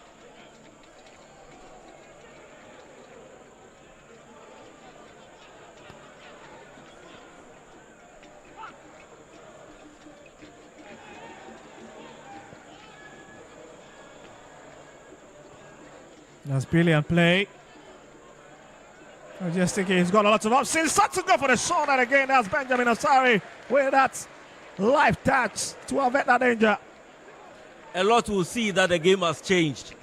That's brilliant play. I just think he's got a lot of options. Starts to go for the shot, and again, that's Benjamin Asari with that live touch to avoid that danger. A lot will see that the game has changed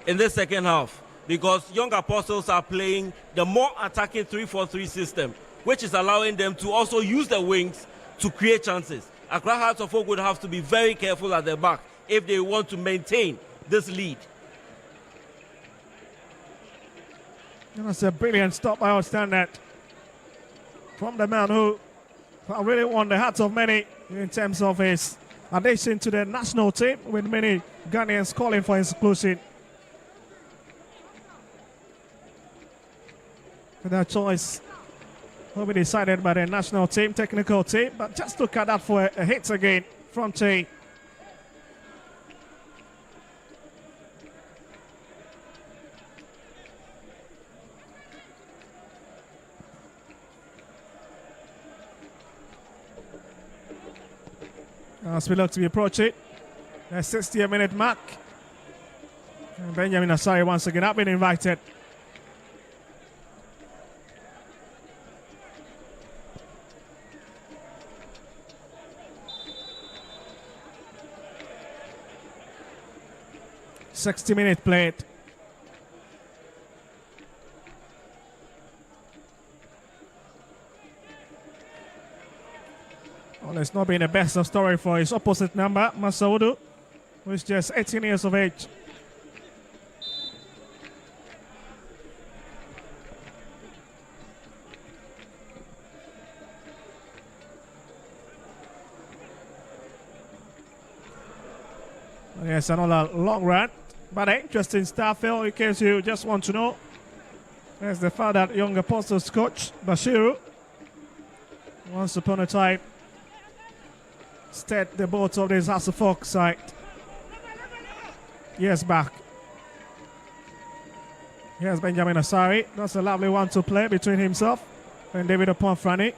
in the second half because Young Apostles are playing the more attacking 3-4-3 system, which is allowing them to also use the wings to create chances. Accra Hearts of Oak would have to be very careful at the back if they want to maintain this lead. That's a brilliant stop by our standard from the man who really won the hearts of many in terms of his addition to the national team, with many Ghanaians calling for his inclusion. That choice will be decided by the national team, technical team, but just look at that for a hit again from Tay. As we look to be approaching the 60-minute mark. And Benjamin Asari once again have been invited. "60-minute played." Well, it's not been the best of story for his opposite number, Masaudu, who is just 18 years of age. Yes, another long run, but an interesting stuff, Phil, in case you just want to know. There's the fact that Young Apostles coach, Bashiru, once upon a time, steered the boat of this Hearts of Oak side years back. Here's Benjamin Asari. That's a lovely one to play between himself and David Opanfrani.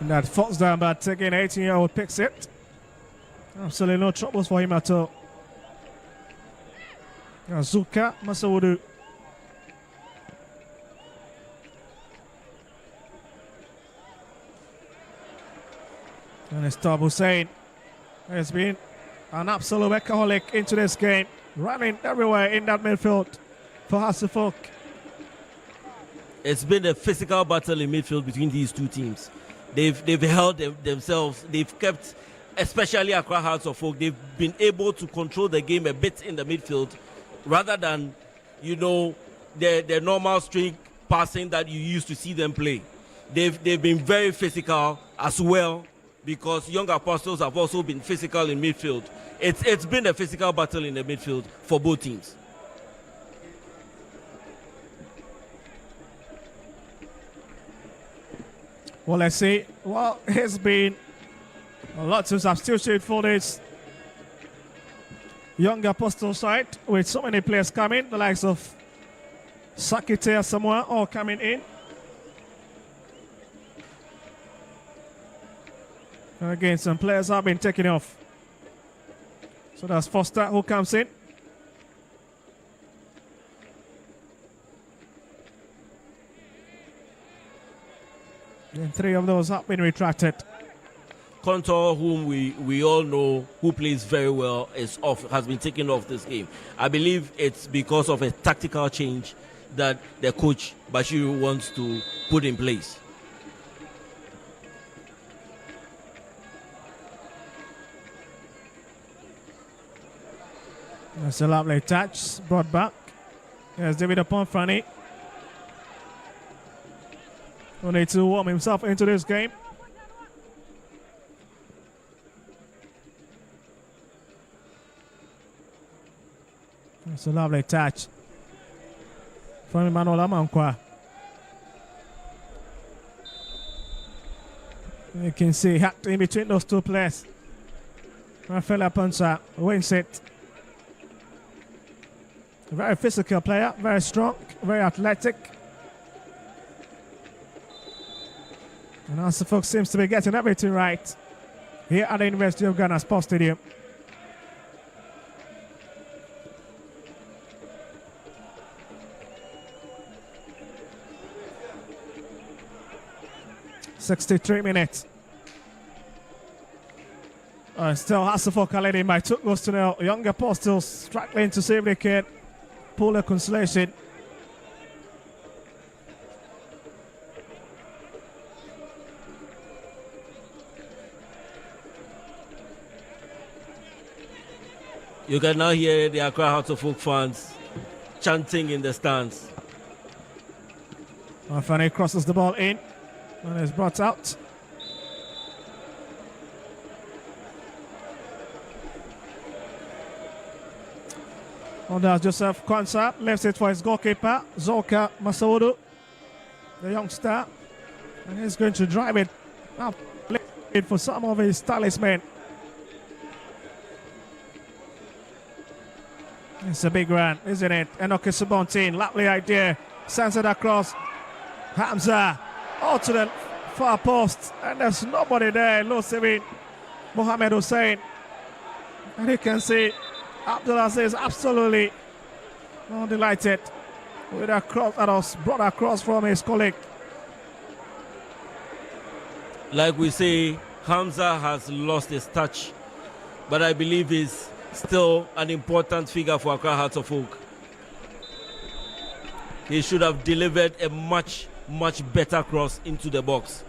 And that falls down, but taking 18-year-old picks it. Absolutely no troubles for him at all. Zuka Masaudu. And it's Tab Hussein has been an absolute workaholic into this game, running everywhere in that midfield for Hasselhoff. It's been a physical battle in midfield between these two teams. They've held themselves. They've kept, especially Accra Hearts of Oak, they've been able to control the game a bit in the midfield, rather than, you know, the normal string passing that you used to see them play. They've been very physical as well, because Young Apostles have also been physical in midfield. It's been a physical battle in the midfield for both teams. Well, let's see. Well, it's been a lot to substitute for this Young Apostle side, with so many players coming, the likes of Sakite Samoa all coming in. And again, some players have been taken off. So that's Foster who comes in. And 3 of those have been retracted. Contour, whom we all know, who plays very well, is off, has been taken off this game. I believe it's because of a tactical change that the coach Bashiru wants to put in place. That's a lovely touch, brought back. There's David Aponfrani, who needs to warm himself into this game. That's a lovely touch from Emmanuel Amankwa. You can see hacked in between those two players. Rafael Aponsa wins it. A very physical player, very strong, very athletic. And Hasselhoff seems to be getting everything right here at the University of Ghana Sports Stadium. .63 still Hasselhoff leading by 2 goals to 0. Young Apostles struggling to see if they can pull a consolation. You can now hear the Accra Hearts of Oak fans chanting in the stands. Fanny crosses the ball in and is brought out. Oh, that's Joseph Kwanzaa, left it for his goalkeeper, Zoka Masaudu, the youngster. And he's going to drive it up, play it for some of his talisman. It's a big run, isn't it? Enoke Subontin, lovely idea. Sends it across. Hamza, out to the far post. And there's nobody there. Lusevin, Mohamed Hussein. And you can see Abdullah is absolutely delighted with a cross that was brought across from his colleague. Like we say, Hamza has lost his touch, but I believe he's still an important figure for Accra Hearts of Oak. He should have delivered a much better cross into the box.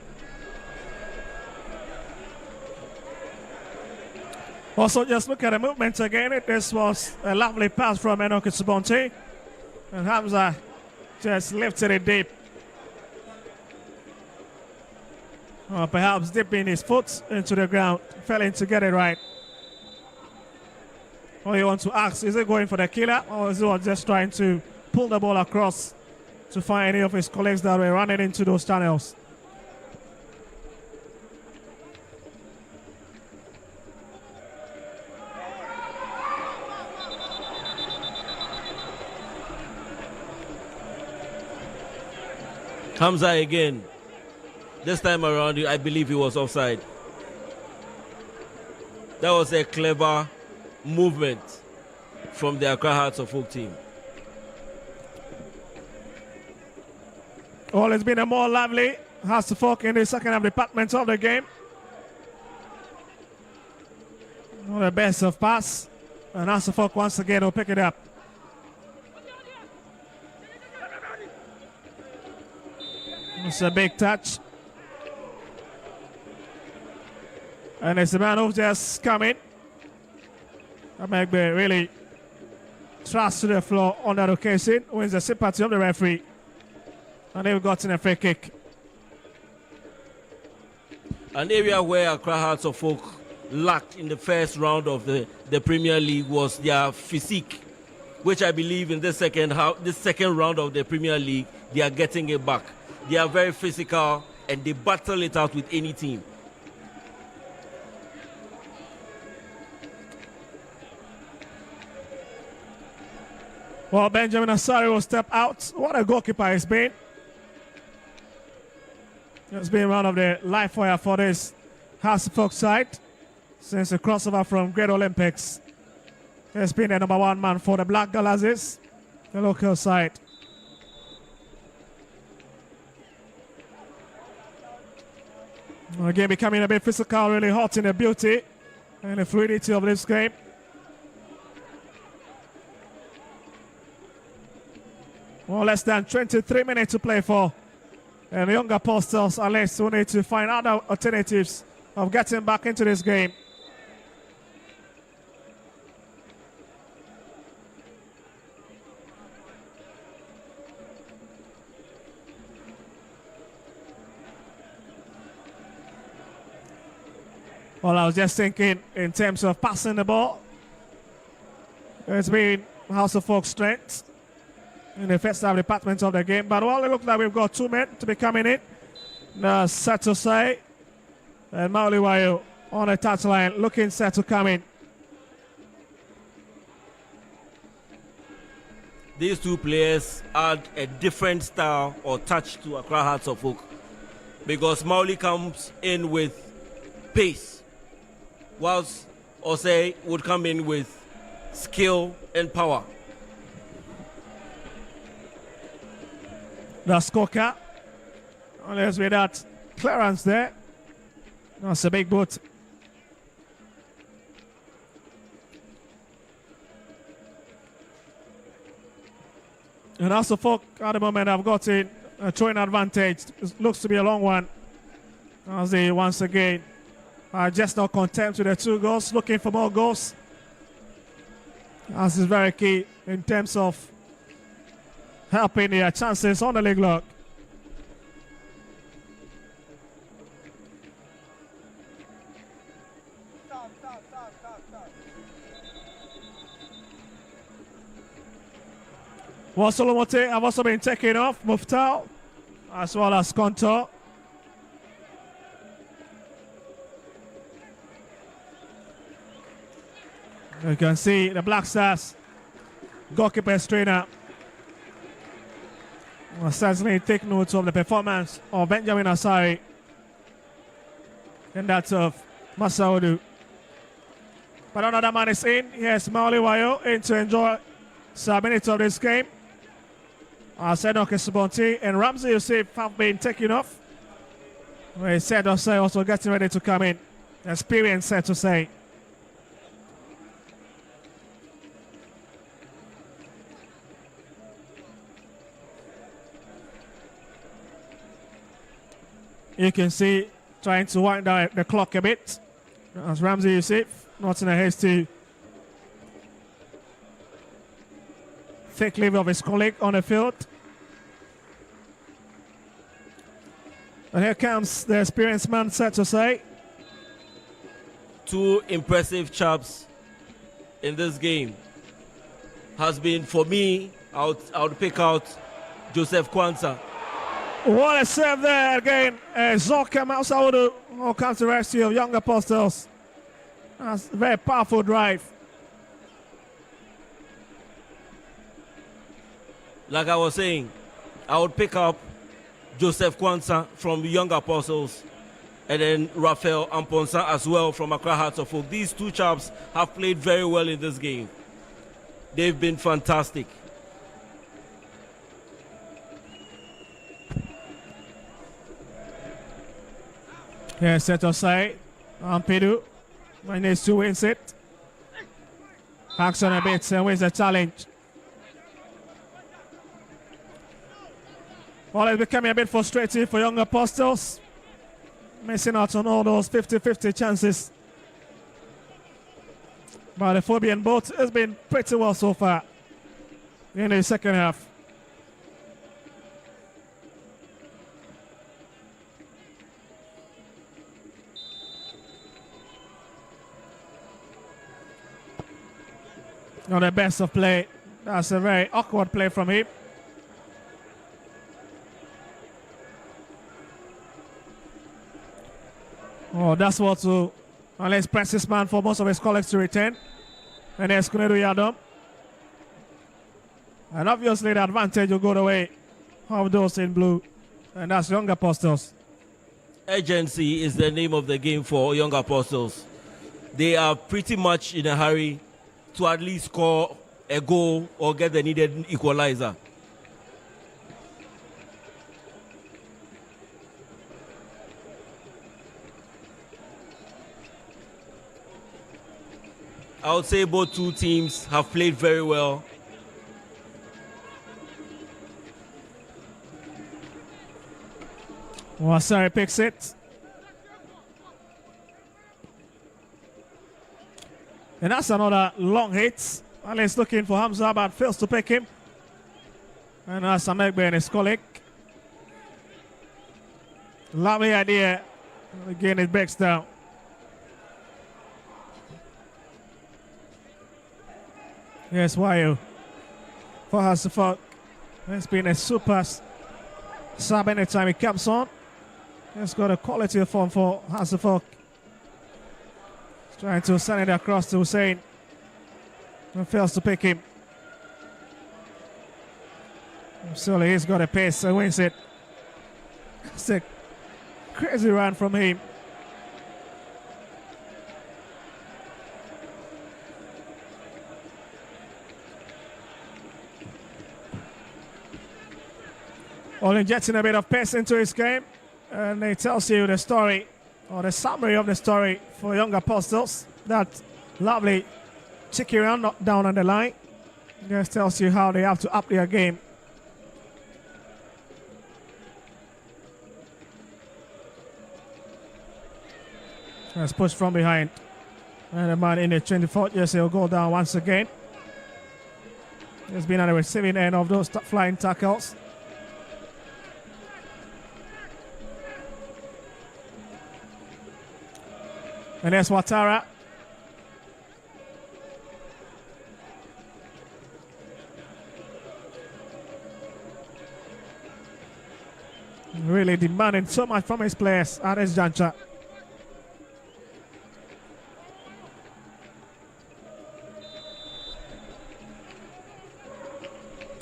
Also, just look at the movement again. This was a lovely pass from Enoke Subontin. And Hamza just lifted it deep. Perhaps dipping his foot into the ground, failing to get it right. Or you want to ask, is he going for the killer, or is he just trying to pull the ball across to find any of his colleagues that were running into those channels? Hamza again. This time around, I believe he was offside. That was a clever movement from the Accra Hearts of Oak team. Well, it's been a more lively Hearts of Oak in the second half department of the game. Well, the best of pass. And Hearts of Oak once again will pick it up. It's a big touch. And it's the man who's just come in. Amegbe really thrust to the floor on that occasion. Wins the sympathy of the referee. And they've gotten a free kick. An area where Accra Hearts of Oak lacked in the first round of the Premier League was their physique, which I believe in this second round of the Premier League, they are getting it back. They are very physical and they battle it out with any team. Well, Benjamin Asari will step out. What a goalkeeper he's been. He's been one of the life wire for this Hearts of Oak side since the crossover from Great Olympics. He's been the number one man for the Black Galazes, the local side. Again, becoming a bit physical, really hot in the beauty and the fluidity of this game. Well, less than 23 minutes to play for. And the Young Apostles, at least, will need to find other alternatives of getting back into this game. Well, I was just thinking in terms of passing the ball. It's been House of Oak strength in the first half department of the game. But well, it looks like we've got two men to be coming in. Setosai and Mauliwayo on the touchline, looking set to come in. These two players add a different style or touch to Accra Hearts of Oak, because Mauli comes in with pace, whilst Osei would come in with skill and power. That's Koka. And there's with that clearance there. That's a big boot. And also Folk at the moment have got a throwing advantage. It looks to be a long one. As they once again are just not content with the 2 goals, looking for more goals. As is very key in terms of helping their chances on the league log. Well, Solomote have also been taken off, Muftal, as well as Konto. You can see the Black Stars goalkeeper trainer will certainly take note of the performance of Benjamin Asari and that of Masaudu. But another man is in. Here's Mauli Wayo in to enjoy some minutes of this game. Senok Esubonti and Ramsey Yusuf have been taken off. We said Osei also getting ready to come in. Experience, said to say. You can see trying to wind down the clock a bit as Ramsey Yusuf not in a haste to take leave of his colleague on the field. And here comes the experienced man, set to say. 2 impressive chaps in this game has been, for me, I would pick out Joseph Kwanzaa. What a save there again. Zoka Mausaudu will come to the rescue of Young Apostles. That's a very powerful drive. Like I was saying, I would pick up Joseph Kwanzaa from Young Apostles, and then Raphael Amponsa as well from Accra Hearts of Oak. These two chaps have played very well in this game. They've been fantastic. Yeah, set aside. Ampedu managed to win it. Hacks on a bit and wins the challenge. Well, it's becoming a bit frustrating for Young Apostles. Missing out on all those 50-50 chances. But the Phobian boat has been pretty well so far in the second half. Not the best of play. That's a very awkward play from him. Oh, that's what to unless press this man for most of his colleagues to return. And there's Kunedu Yadom. And obviously the advantage will go the way of those in blue. And that's Young Apostles. Urgency is the name of the game for Young Apostles. They are pretty much in a hurry to at least score a goal or get the needed equalizer. I would say both two teams have played very well. Wasari picks it. And that's another long hit. Ali's looking for Hamza, but fails to pick him. And that's Amegbe and his colleague. Lovely idea. Again, it breaks down. Yes, Wayo. For Hasselhoff. It's been a super sub anytime he comes on. He's got a quality of form for Hasselhoff. Trying to send it across to Hussein. And fails to pick him. So he's got a pace and wins it. It's a crazy run from him. Only injecting a bit of pace into his game. And it tells you the story, or the summary of the story for Young Apostles. That lovely cheeky run down on the line. Just tells you how they have to up their game. Let's push from behind. And the man in the 24th jersey will go down once again. He's been on the receiving end of those flying tackles. And there's Ouattara. Really demanding so much from his players at this juncture.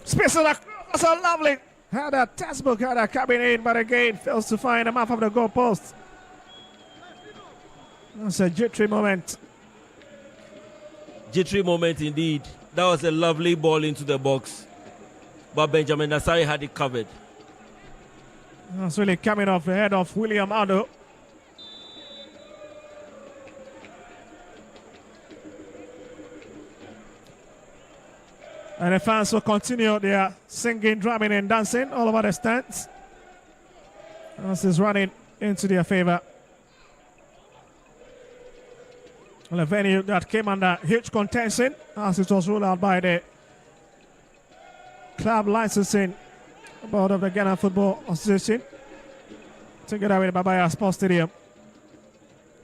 Space it across, so lovely. Had a textbook, had a coming in, but again fails to find the mouth of the goalpost. That's a jittery moment. Jittery moment indeed. That was a lovely ball into the box. But Benjamin Nasari had it covered. That's really coming off the head of William Ado. And the fans will continue their singing, drumming, and dancing all over the stands. This is running into their favor. Well, a venue that came under huge contention as it was ruled out by the club licensing board of the Ghana Football Association, together with Babaya Sports Stadium,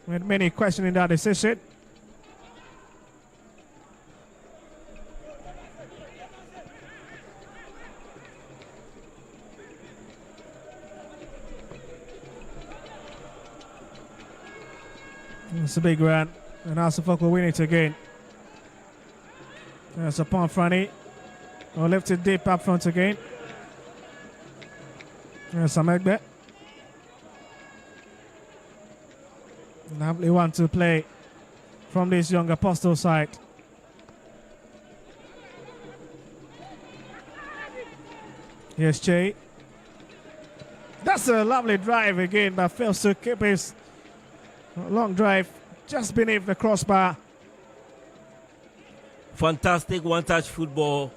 with many questioning that decision. It's a big run. And Hasselhoff will win it again. There's a punt, Franny. Will lift it deep up front again. There's some egg there. Lovely one to play from this young Apostle side. Here's Che. That's a lovely drive again, but fails to keep his long drive just beneath the crossbar. Fantastic one-touch football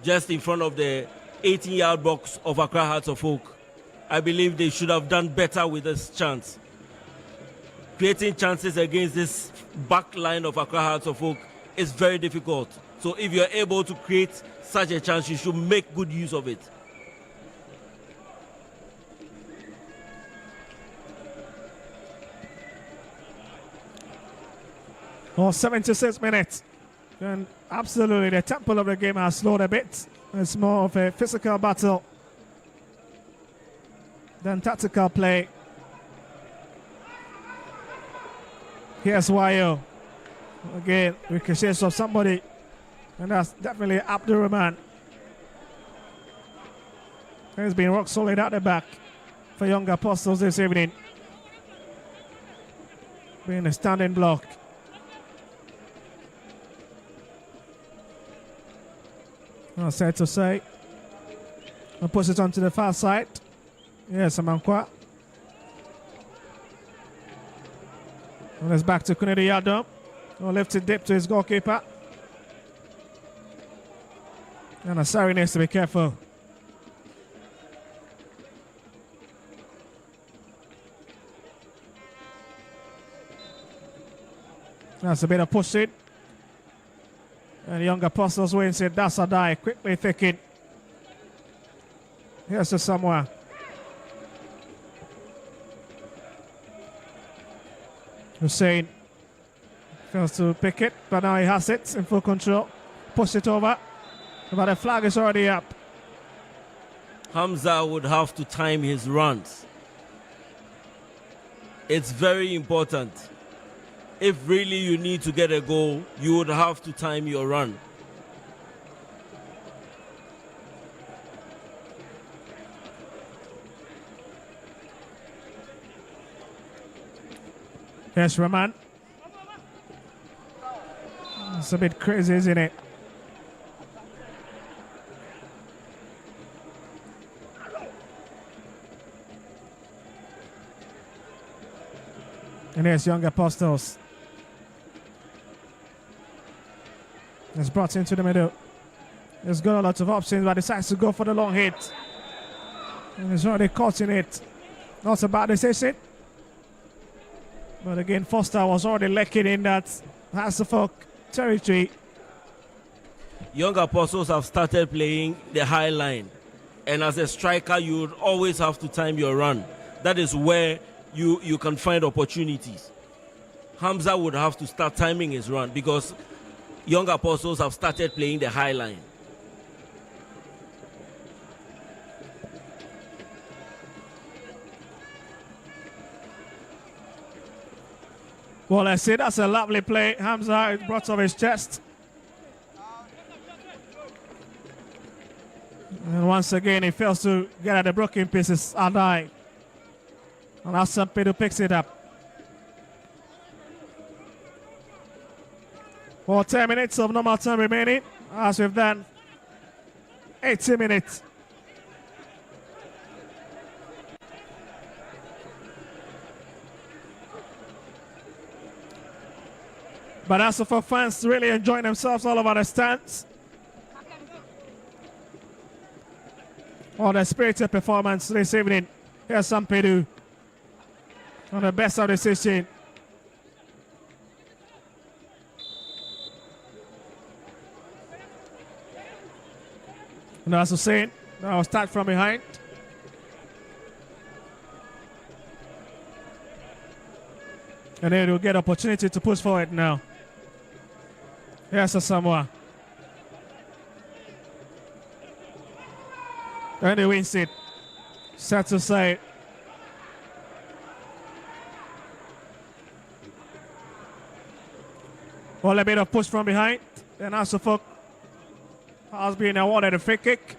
just in front of the 18-yard box of Accra Hearts of Oak. I believe they should have done better with this chance. Creating chances against this back line of Accra Hearts of Oak is very difficult. So if you're able to create such a chance, you should make good use of it. Oh, 76 minutes. And absolutely, the tempo of the game has slowed a bit. It's more of a physical battle than tactical play. Here's Wayo. Again, ricochets of somebody. And that's definitely Abdurrahman. He's been rock solid at the back for Young Apostles this evening. Being a standing block. Well, sad to say. I'll push it onto the far side. Yes, Amankwa. And it's back to Kennedy Yadom. Or left it deep to his goalkeeper. And Asari needs to be careful. That's a bit of pushing. And Young Apostles wins it. That's a die. Quickly thinking. Here's to Samoa. Hussein fails to pick it, but now he has it in full control. Push it over. But the flag is already up. Hamza would have to time his runs. It's very important. If really you need to get a goal, you would have to time your run. Yes, Rahman. It's a bit crazy, isn't it? And there's Young Apostles. It's brought into the middle. He's got a lot of options, but decides to go for the long hit. And he's already caught in it. Not a bad decision. But again, Foster was already lacking in that Hasselhoff territory. Young Apostles have started playing the high line. And as a striker, you would always have to time your run. That is where you can find opportunities. Hamza would have to start timing his run because Young Apostles have started playing the high line. Well, I see that's a lovely play. Hamza brought off his chest. And once again, he fails to get at the broken pieces. Adai. And Hassan Pedu picks it up. For 10 minutes of normal time remaining, as we've done 80 minutes. But as for fans really enjoying themselves all over the stands. Oh, the spirited performance this evening. Here's Sampedu on the best of the session. And as I was saying, now start from behind. And then we'll get opportunity to push forward now. Here's Samoa. And he wins it. Set aside. Well, a bit of push from behind. And Hasselhoff has been awarded a free kick.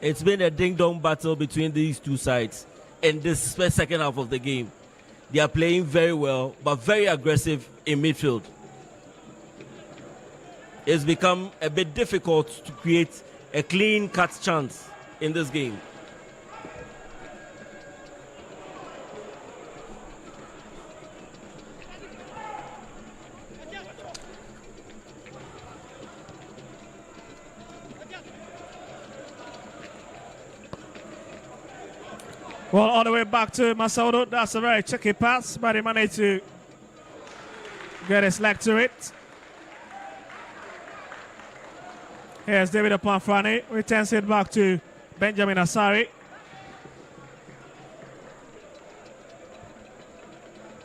It's been a ding-dong battle between these two sides in this second half of the game. They are playing very well, but very aggressive in midfield. It's become a bit difficult to create a clean-cut chance in this game. Well, all the way back to Masaudo. That's a very tricky pass, but he managed to get his leg to it. Here's David Apanfrani. Returns it back to Benjamin Asari.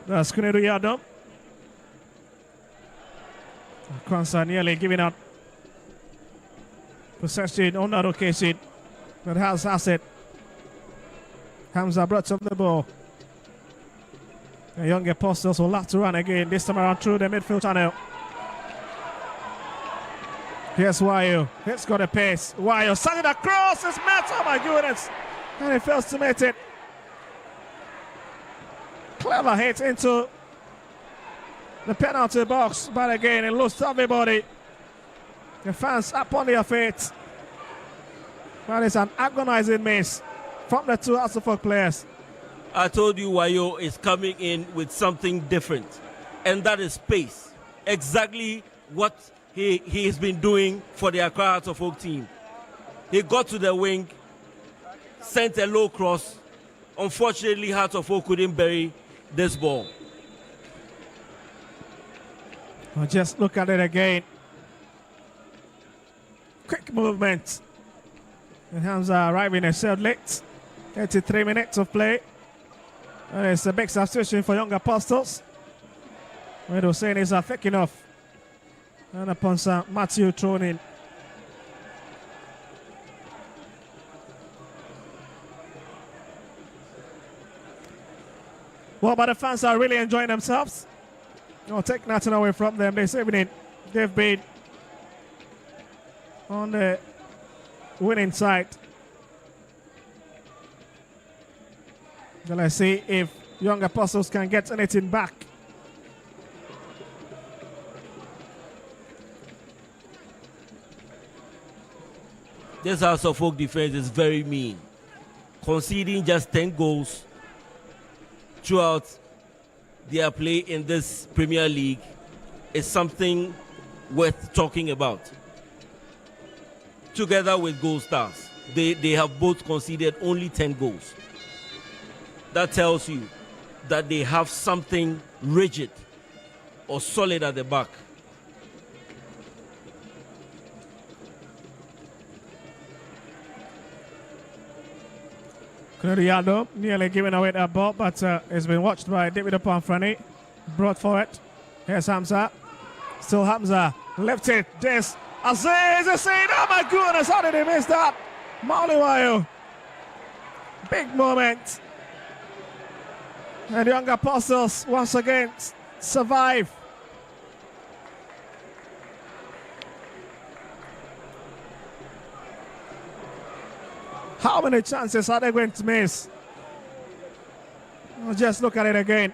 That's Kunedu Yadom. Kwanzaa nearly giving up possession on that occasion, but has asset. Hamza brought up the ball. The young Apostles will have to run again, this time around through the midfield channel. Here's Wayo. He's got a pace. Wayo sending across. It's met. Oh my goodness. And he fails to make it. Clever hit into the penalty box. But again, it lost everybody. The fans up on their feet. But it's an agonizing miss from the two Asafok players. I told you Wayo is coming in with something different, and that is pace. Exactly what he has been doing for the Accra Hearts of Oak team. He got to the wing, sent a low cross. Unfortunately, Hearts of Oak couldn't bury this ball. Well, just look at it again. Quick movement. And Hamza arriving a third late. 33 minutes of play. And it's a big substitution for Young Apostles. Where Hussein is thick enough. And upon Matthew thrown in. Well, but the fans are really enjoying themselves. I'll take nothing away from them this evening. They've been on the winning side. Then let's see if Young Apostles can get anything back. This House of Oak defense is very mean, conceding just 10 goals throughout their play in this Premier League is something worth talking about. Together with Gold Stars, they have both conceded only 10 goals. That tells you that they have something rigid or solid at the back. Kuriado nearly giving away that ball, but it's been watched by David Apanfrani. Brought forward. Here's Hamza. Still Hamza. Lifted. This. Aziz is saying, oh my goodness, how did he miss that? Mauliwayo. Big moment. And Young Apostles once again survive. How many chances are they going to miss? Well, just look at it again.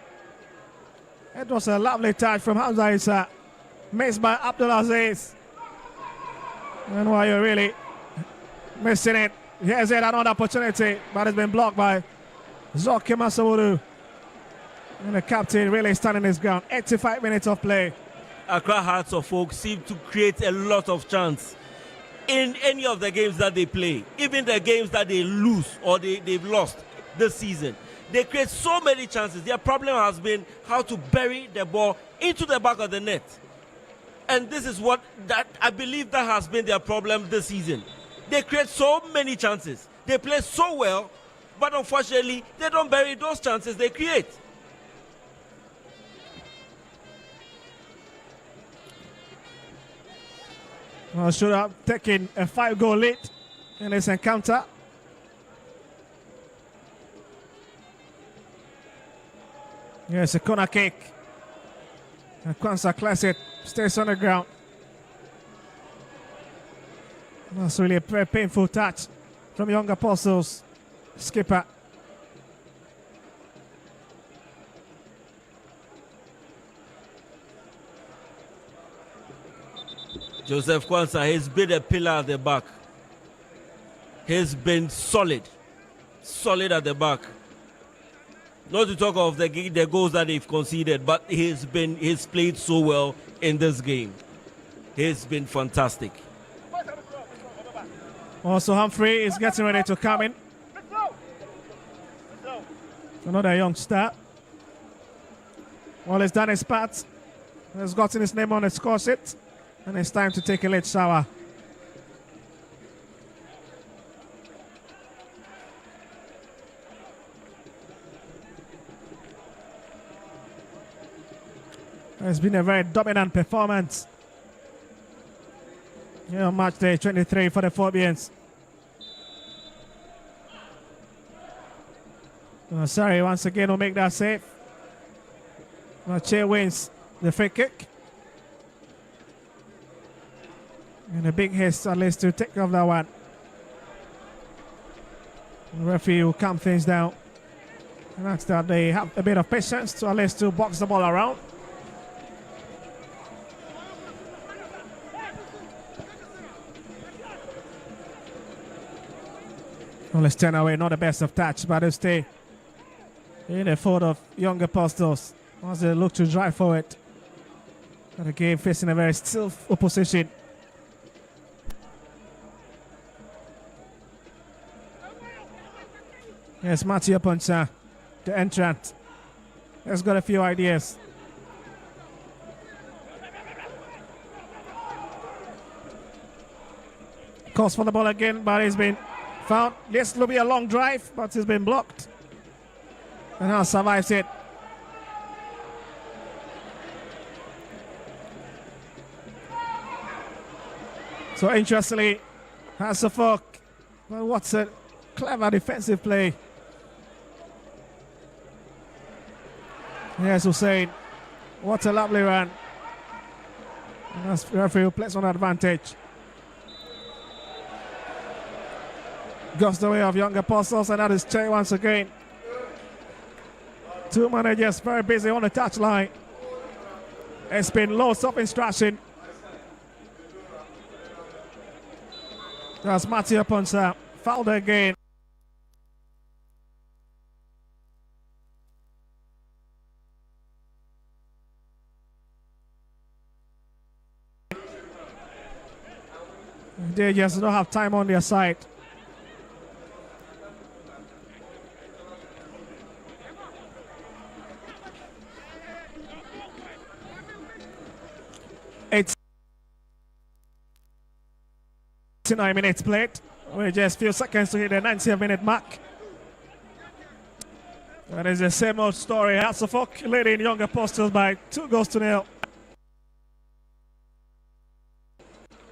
It was a lovely touch from Hamza Issa. Missed by Abdulaziz. And why you're really missing it. Here's it, another opportunity, but it's been blocked by Zoki Masawuru. And the captain really standing his ground. 85 minutes of play. Accra Hearts of Oak seem to create a lot of chance in any of the games that they play, even the games that they lose or they've lost this season. They create so many chances. Their problem has been how to bury the ball into the back of the net. And this is what I believe that has been their problem this season. They create so many chances. They play so well, but unfortunately, they don't bury those chances they create. Well, should have taken a 5-goal lead in this encounter. Yes, a corner kick. And Kwanzaa Classic stays on the ground. That's really a very painful touch. from Young Apostles. Skipper. Joseph Kwanzaa has been a pillar at the back. He's been solid at the back. Not to talk of the goals that they've conceded, but he's played so well in this game. He's been fantastic. Also, Humphrey is getting ready to come in. Another young star. Well, he's done his part. He's gotten his name on the score sheet. And it's time to take a late shower. It's been a very dominant performance here on match day 23 for the Phobians. Sorry, once again will make that save. Che wins the free kick. And a big haste at least to take off that one. The referee will calm things down. And that's that they have a bit of patience to at least to box the ball around. Well, let's turn away, not the best of touch, but they'll stay in the foot of Young Apostles as they look to drive forward. And again, facing a very stiff opposition. Yes, Matthew Ponsa, the entrant, has got a few ideas. Calls for the ball again, but he's been found. This will be a long drive, but he's been blocked. And now survives it. So interestingly, Hasselhoff, well, what's a clever defensive play. Yes, Hussein, what a lovely run. And that's referee who plays on advantage. Goes the way of Young Apostles, and that is Che once again. Two managers very busy on the touchline. It's been loads of instruction. That's Matthew Ponsa, fouled again. They just don't have time on their side. It's 9 minutes played. We're just a few seconds to hit the 90th-minute mark. That is the same old story. Hasselhoff leading Young Apostles by 2-0.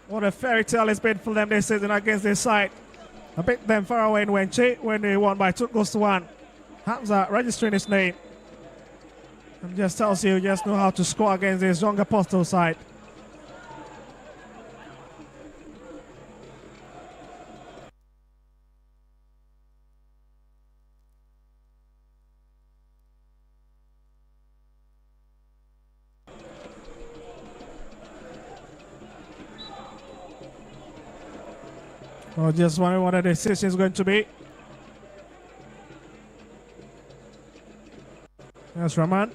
What a fairy tale it's been for them this season against this side. I beat them far away in Wenchi when they won by 2-1. Hamza registering his name. And just tells you just know how to score against this Young Apostles side. Well, just wondering what the decision is going to be. That's Rahman.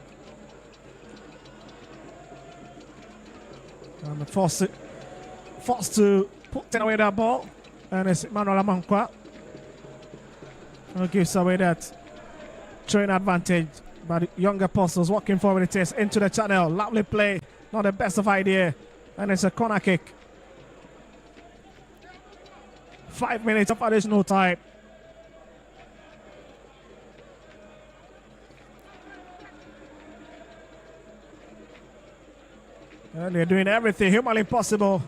And forced to put away that ball. And it's Manuel Amankwa. Gives away that train advantage. But Young Apostles walking forward, it is into the channel. Lovely play. Not the best of idea. And it's a corner kick. 5 minutes of additional time. And they're doing everything humanly possible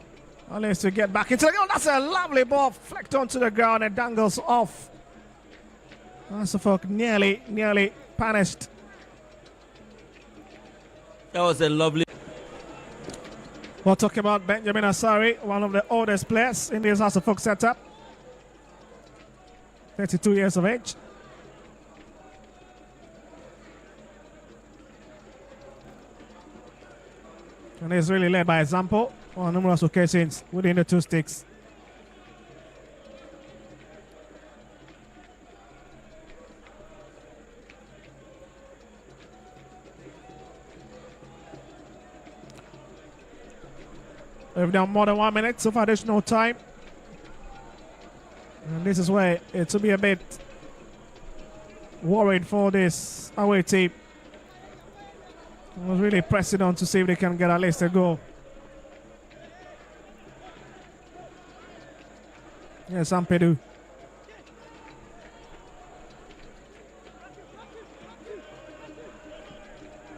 unless to get back into the ground. That's a lovely ball, flecked onto the ground and dangles off. Hasselhoff nearly punished. That was a lovely. We're talking about Benjamin Asare, one of the oldest players in this Hasselhoff setup. 32 years of age. And he's really led by example on numerous occasions within the two sticks. We've done more than 1 minute of additional time. And this is where it will be a bit worried for this away team. I was really pressing on to see if they can get at least a goal. Yes, Ampadu.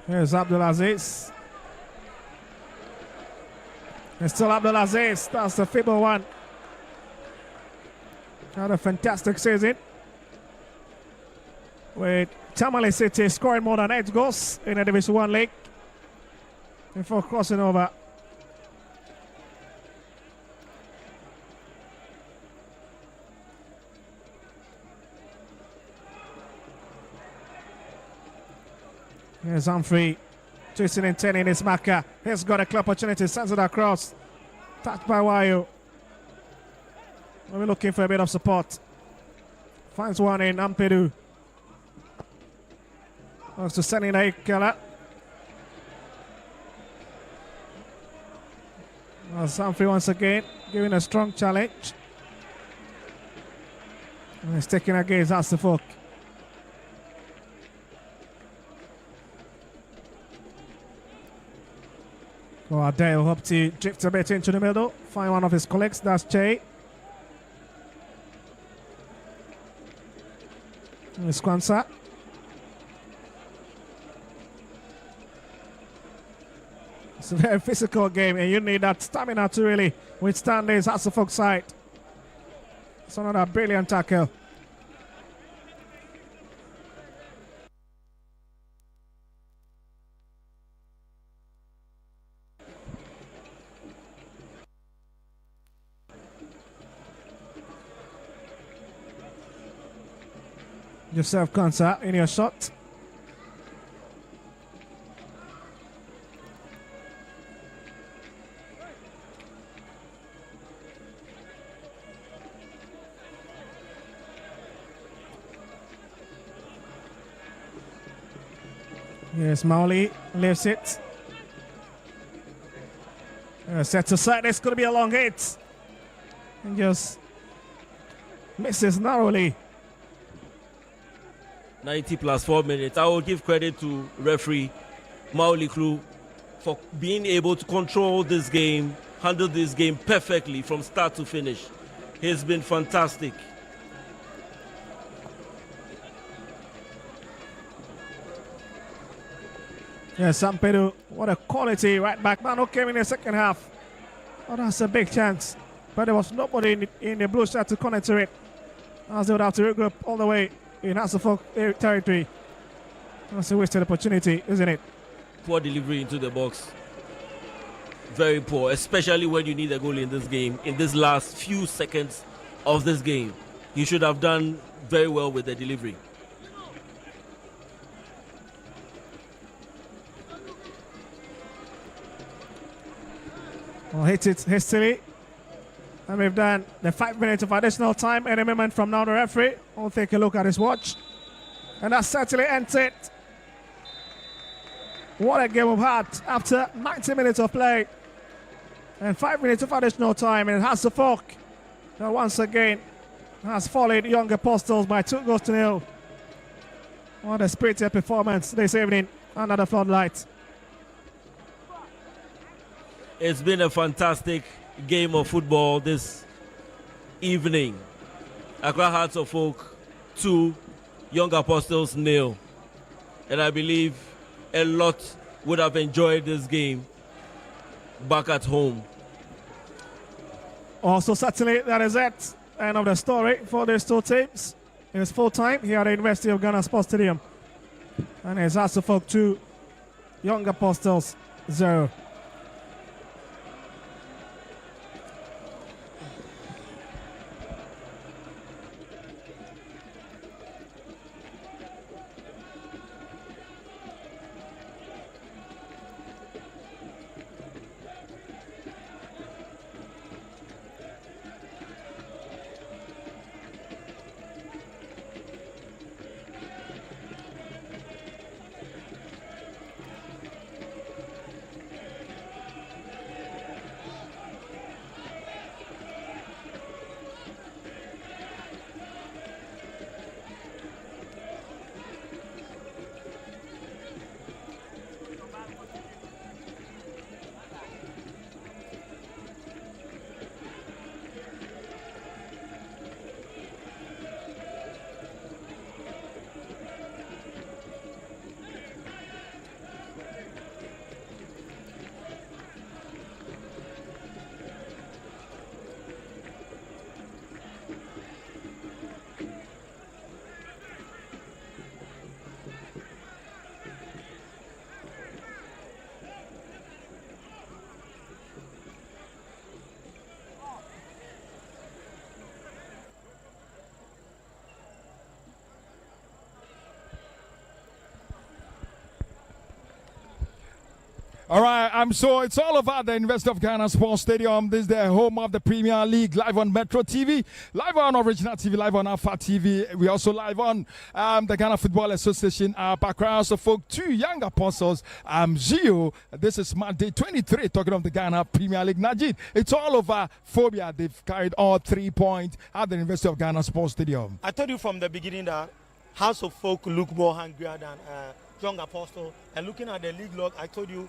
Here's Abdulaziz. It's still Abdulaziz. That's the feeble one. Had a fantastic season with Tamale City scoring more than 8 goals in the Division 1 league before crossing over. Here's Humphrey twisting and turning his marker. He's got a clear opportunity, sends it across. Touched by Wayo. We're looking for a bit of support. Finds one in Ampadu. Wants to send in Aikala. Humphrey once again giving a strong challenge. And he's taking against Asafok. Oh, Dale hope to drift a bit into the middle. Find one of his colleagues, that's Che. It's Kwanzaa. It's a very physical game, and you need that stamina to really withstand this Asafok side. It's another brilliant tackle. Yourself, Kwanzaa, in your shot. Yes, Mauli lifts it. Sets aside. This could be a long hit. And just misses narrowly. 90 plus 4 minutes. I will give credit to referee Mauli Crew for being able to control this game, handle this game perfectly from start to finish. He's been fantastic. Yes, Ampadu, what a quality right back man who came in the second half. Oh, that's a big chance. But there was nobody in the blue shirt to connect to it. As they would have to regroup all the way in Asafok territory. That's a wasted opportunity, isn't it? Poor delivery into the box. Very poor, especially when you need a goal in this game, in this last few seconds of this game. You should have done very well with the delivery. Well, hit it hastily. And we've done the 5 minutes of additional time. Any moment from now, the referee will take a look at his watch. And that certainly ends it. What a game we've had after 90 minutes of play. And 5 minutes of additional time. And Asafok, once again, has followed Young Apostles by 2-0. What a spirited performance this evening under the floodlights. It's been a fantastic game of football this evening. Accra Hearts of Oak 2, Young Apostles 0. And I believe a lot would have enjoyed this game back at home. Also, certainly, that is it. End of the story for these two teams. It's full time here at the University of Ghana Sports Stadium. And it's Asafok 2, Young Apostles 0. All right, so it's all about the University of Ghana Sports Stadium. This is the home of the Premier League, live on Metro TV, live on Original TV, live on Alpha TV. We also live on the Ghana Football Association app, Accra House of Folk, 2 Young Apostles, Gio. This is Monday 23, talking of the Ghana Premier League. Najid, it's all over Phobia. They've carried all 3 points at the University of Ghana Sports Stadium. I told you from the beginning that House of Folk look more hungrier than Young Apostle. And looking at the league log, I told you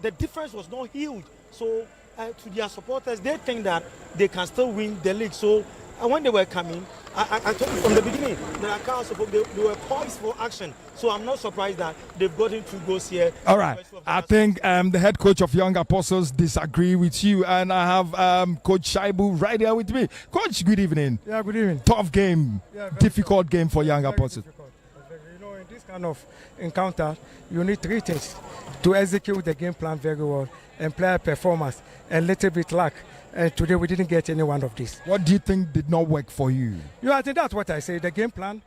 the difference was not huge. So to their supporters, they think that they can still win the league. So when they were coming, I told you from the beginning that House of Folk, they were poised for action. So I'm not surprised that they've gotten 2 goals here. All right. I think the head coach of Young Apostles disagree with you. And I have Coach Shaibu right here with me. Coach, good evening. Yeah, good evening. Tough game, difficult game for Young Apostles. You know, in this kind of encounter, you need 3 things to execute the game plan very well, and player performance, a little bit luck. And today we didn't get any one of these. What do you think did not work for you? I think that's what I say. The game plan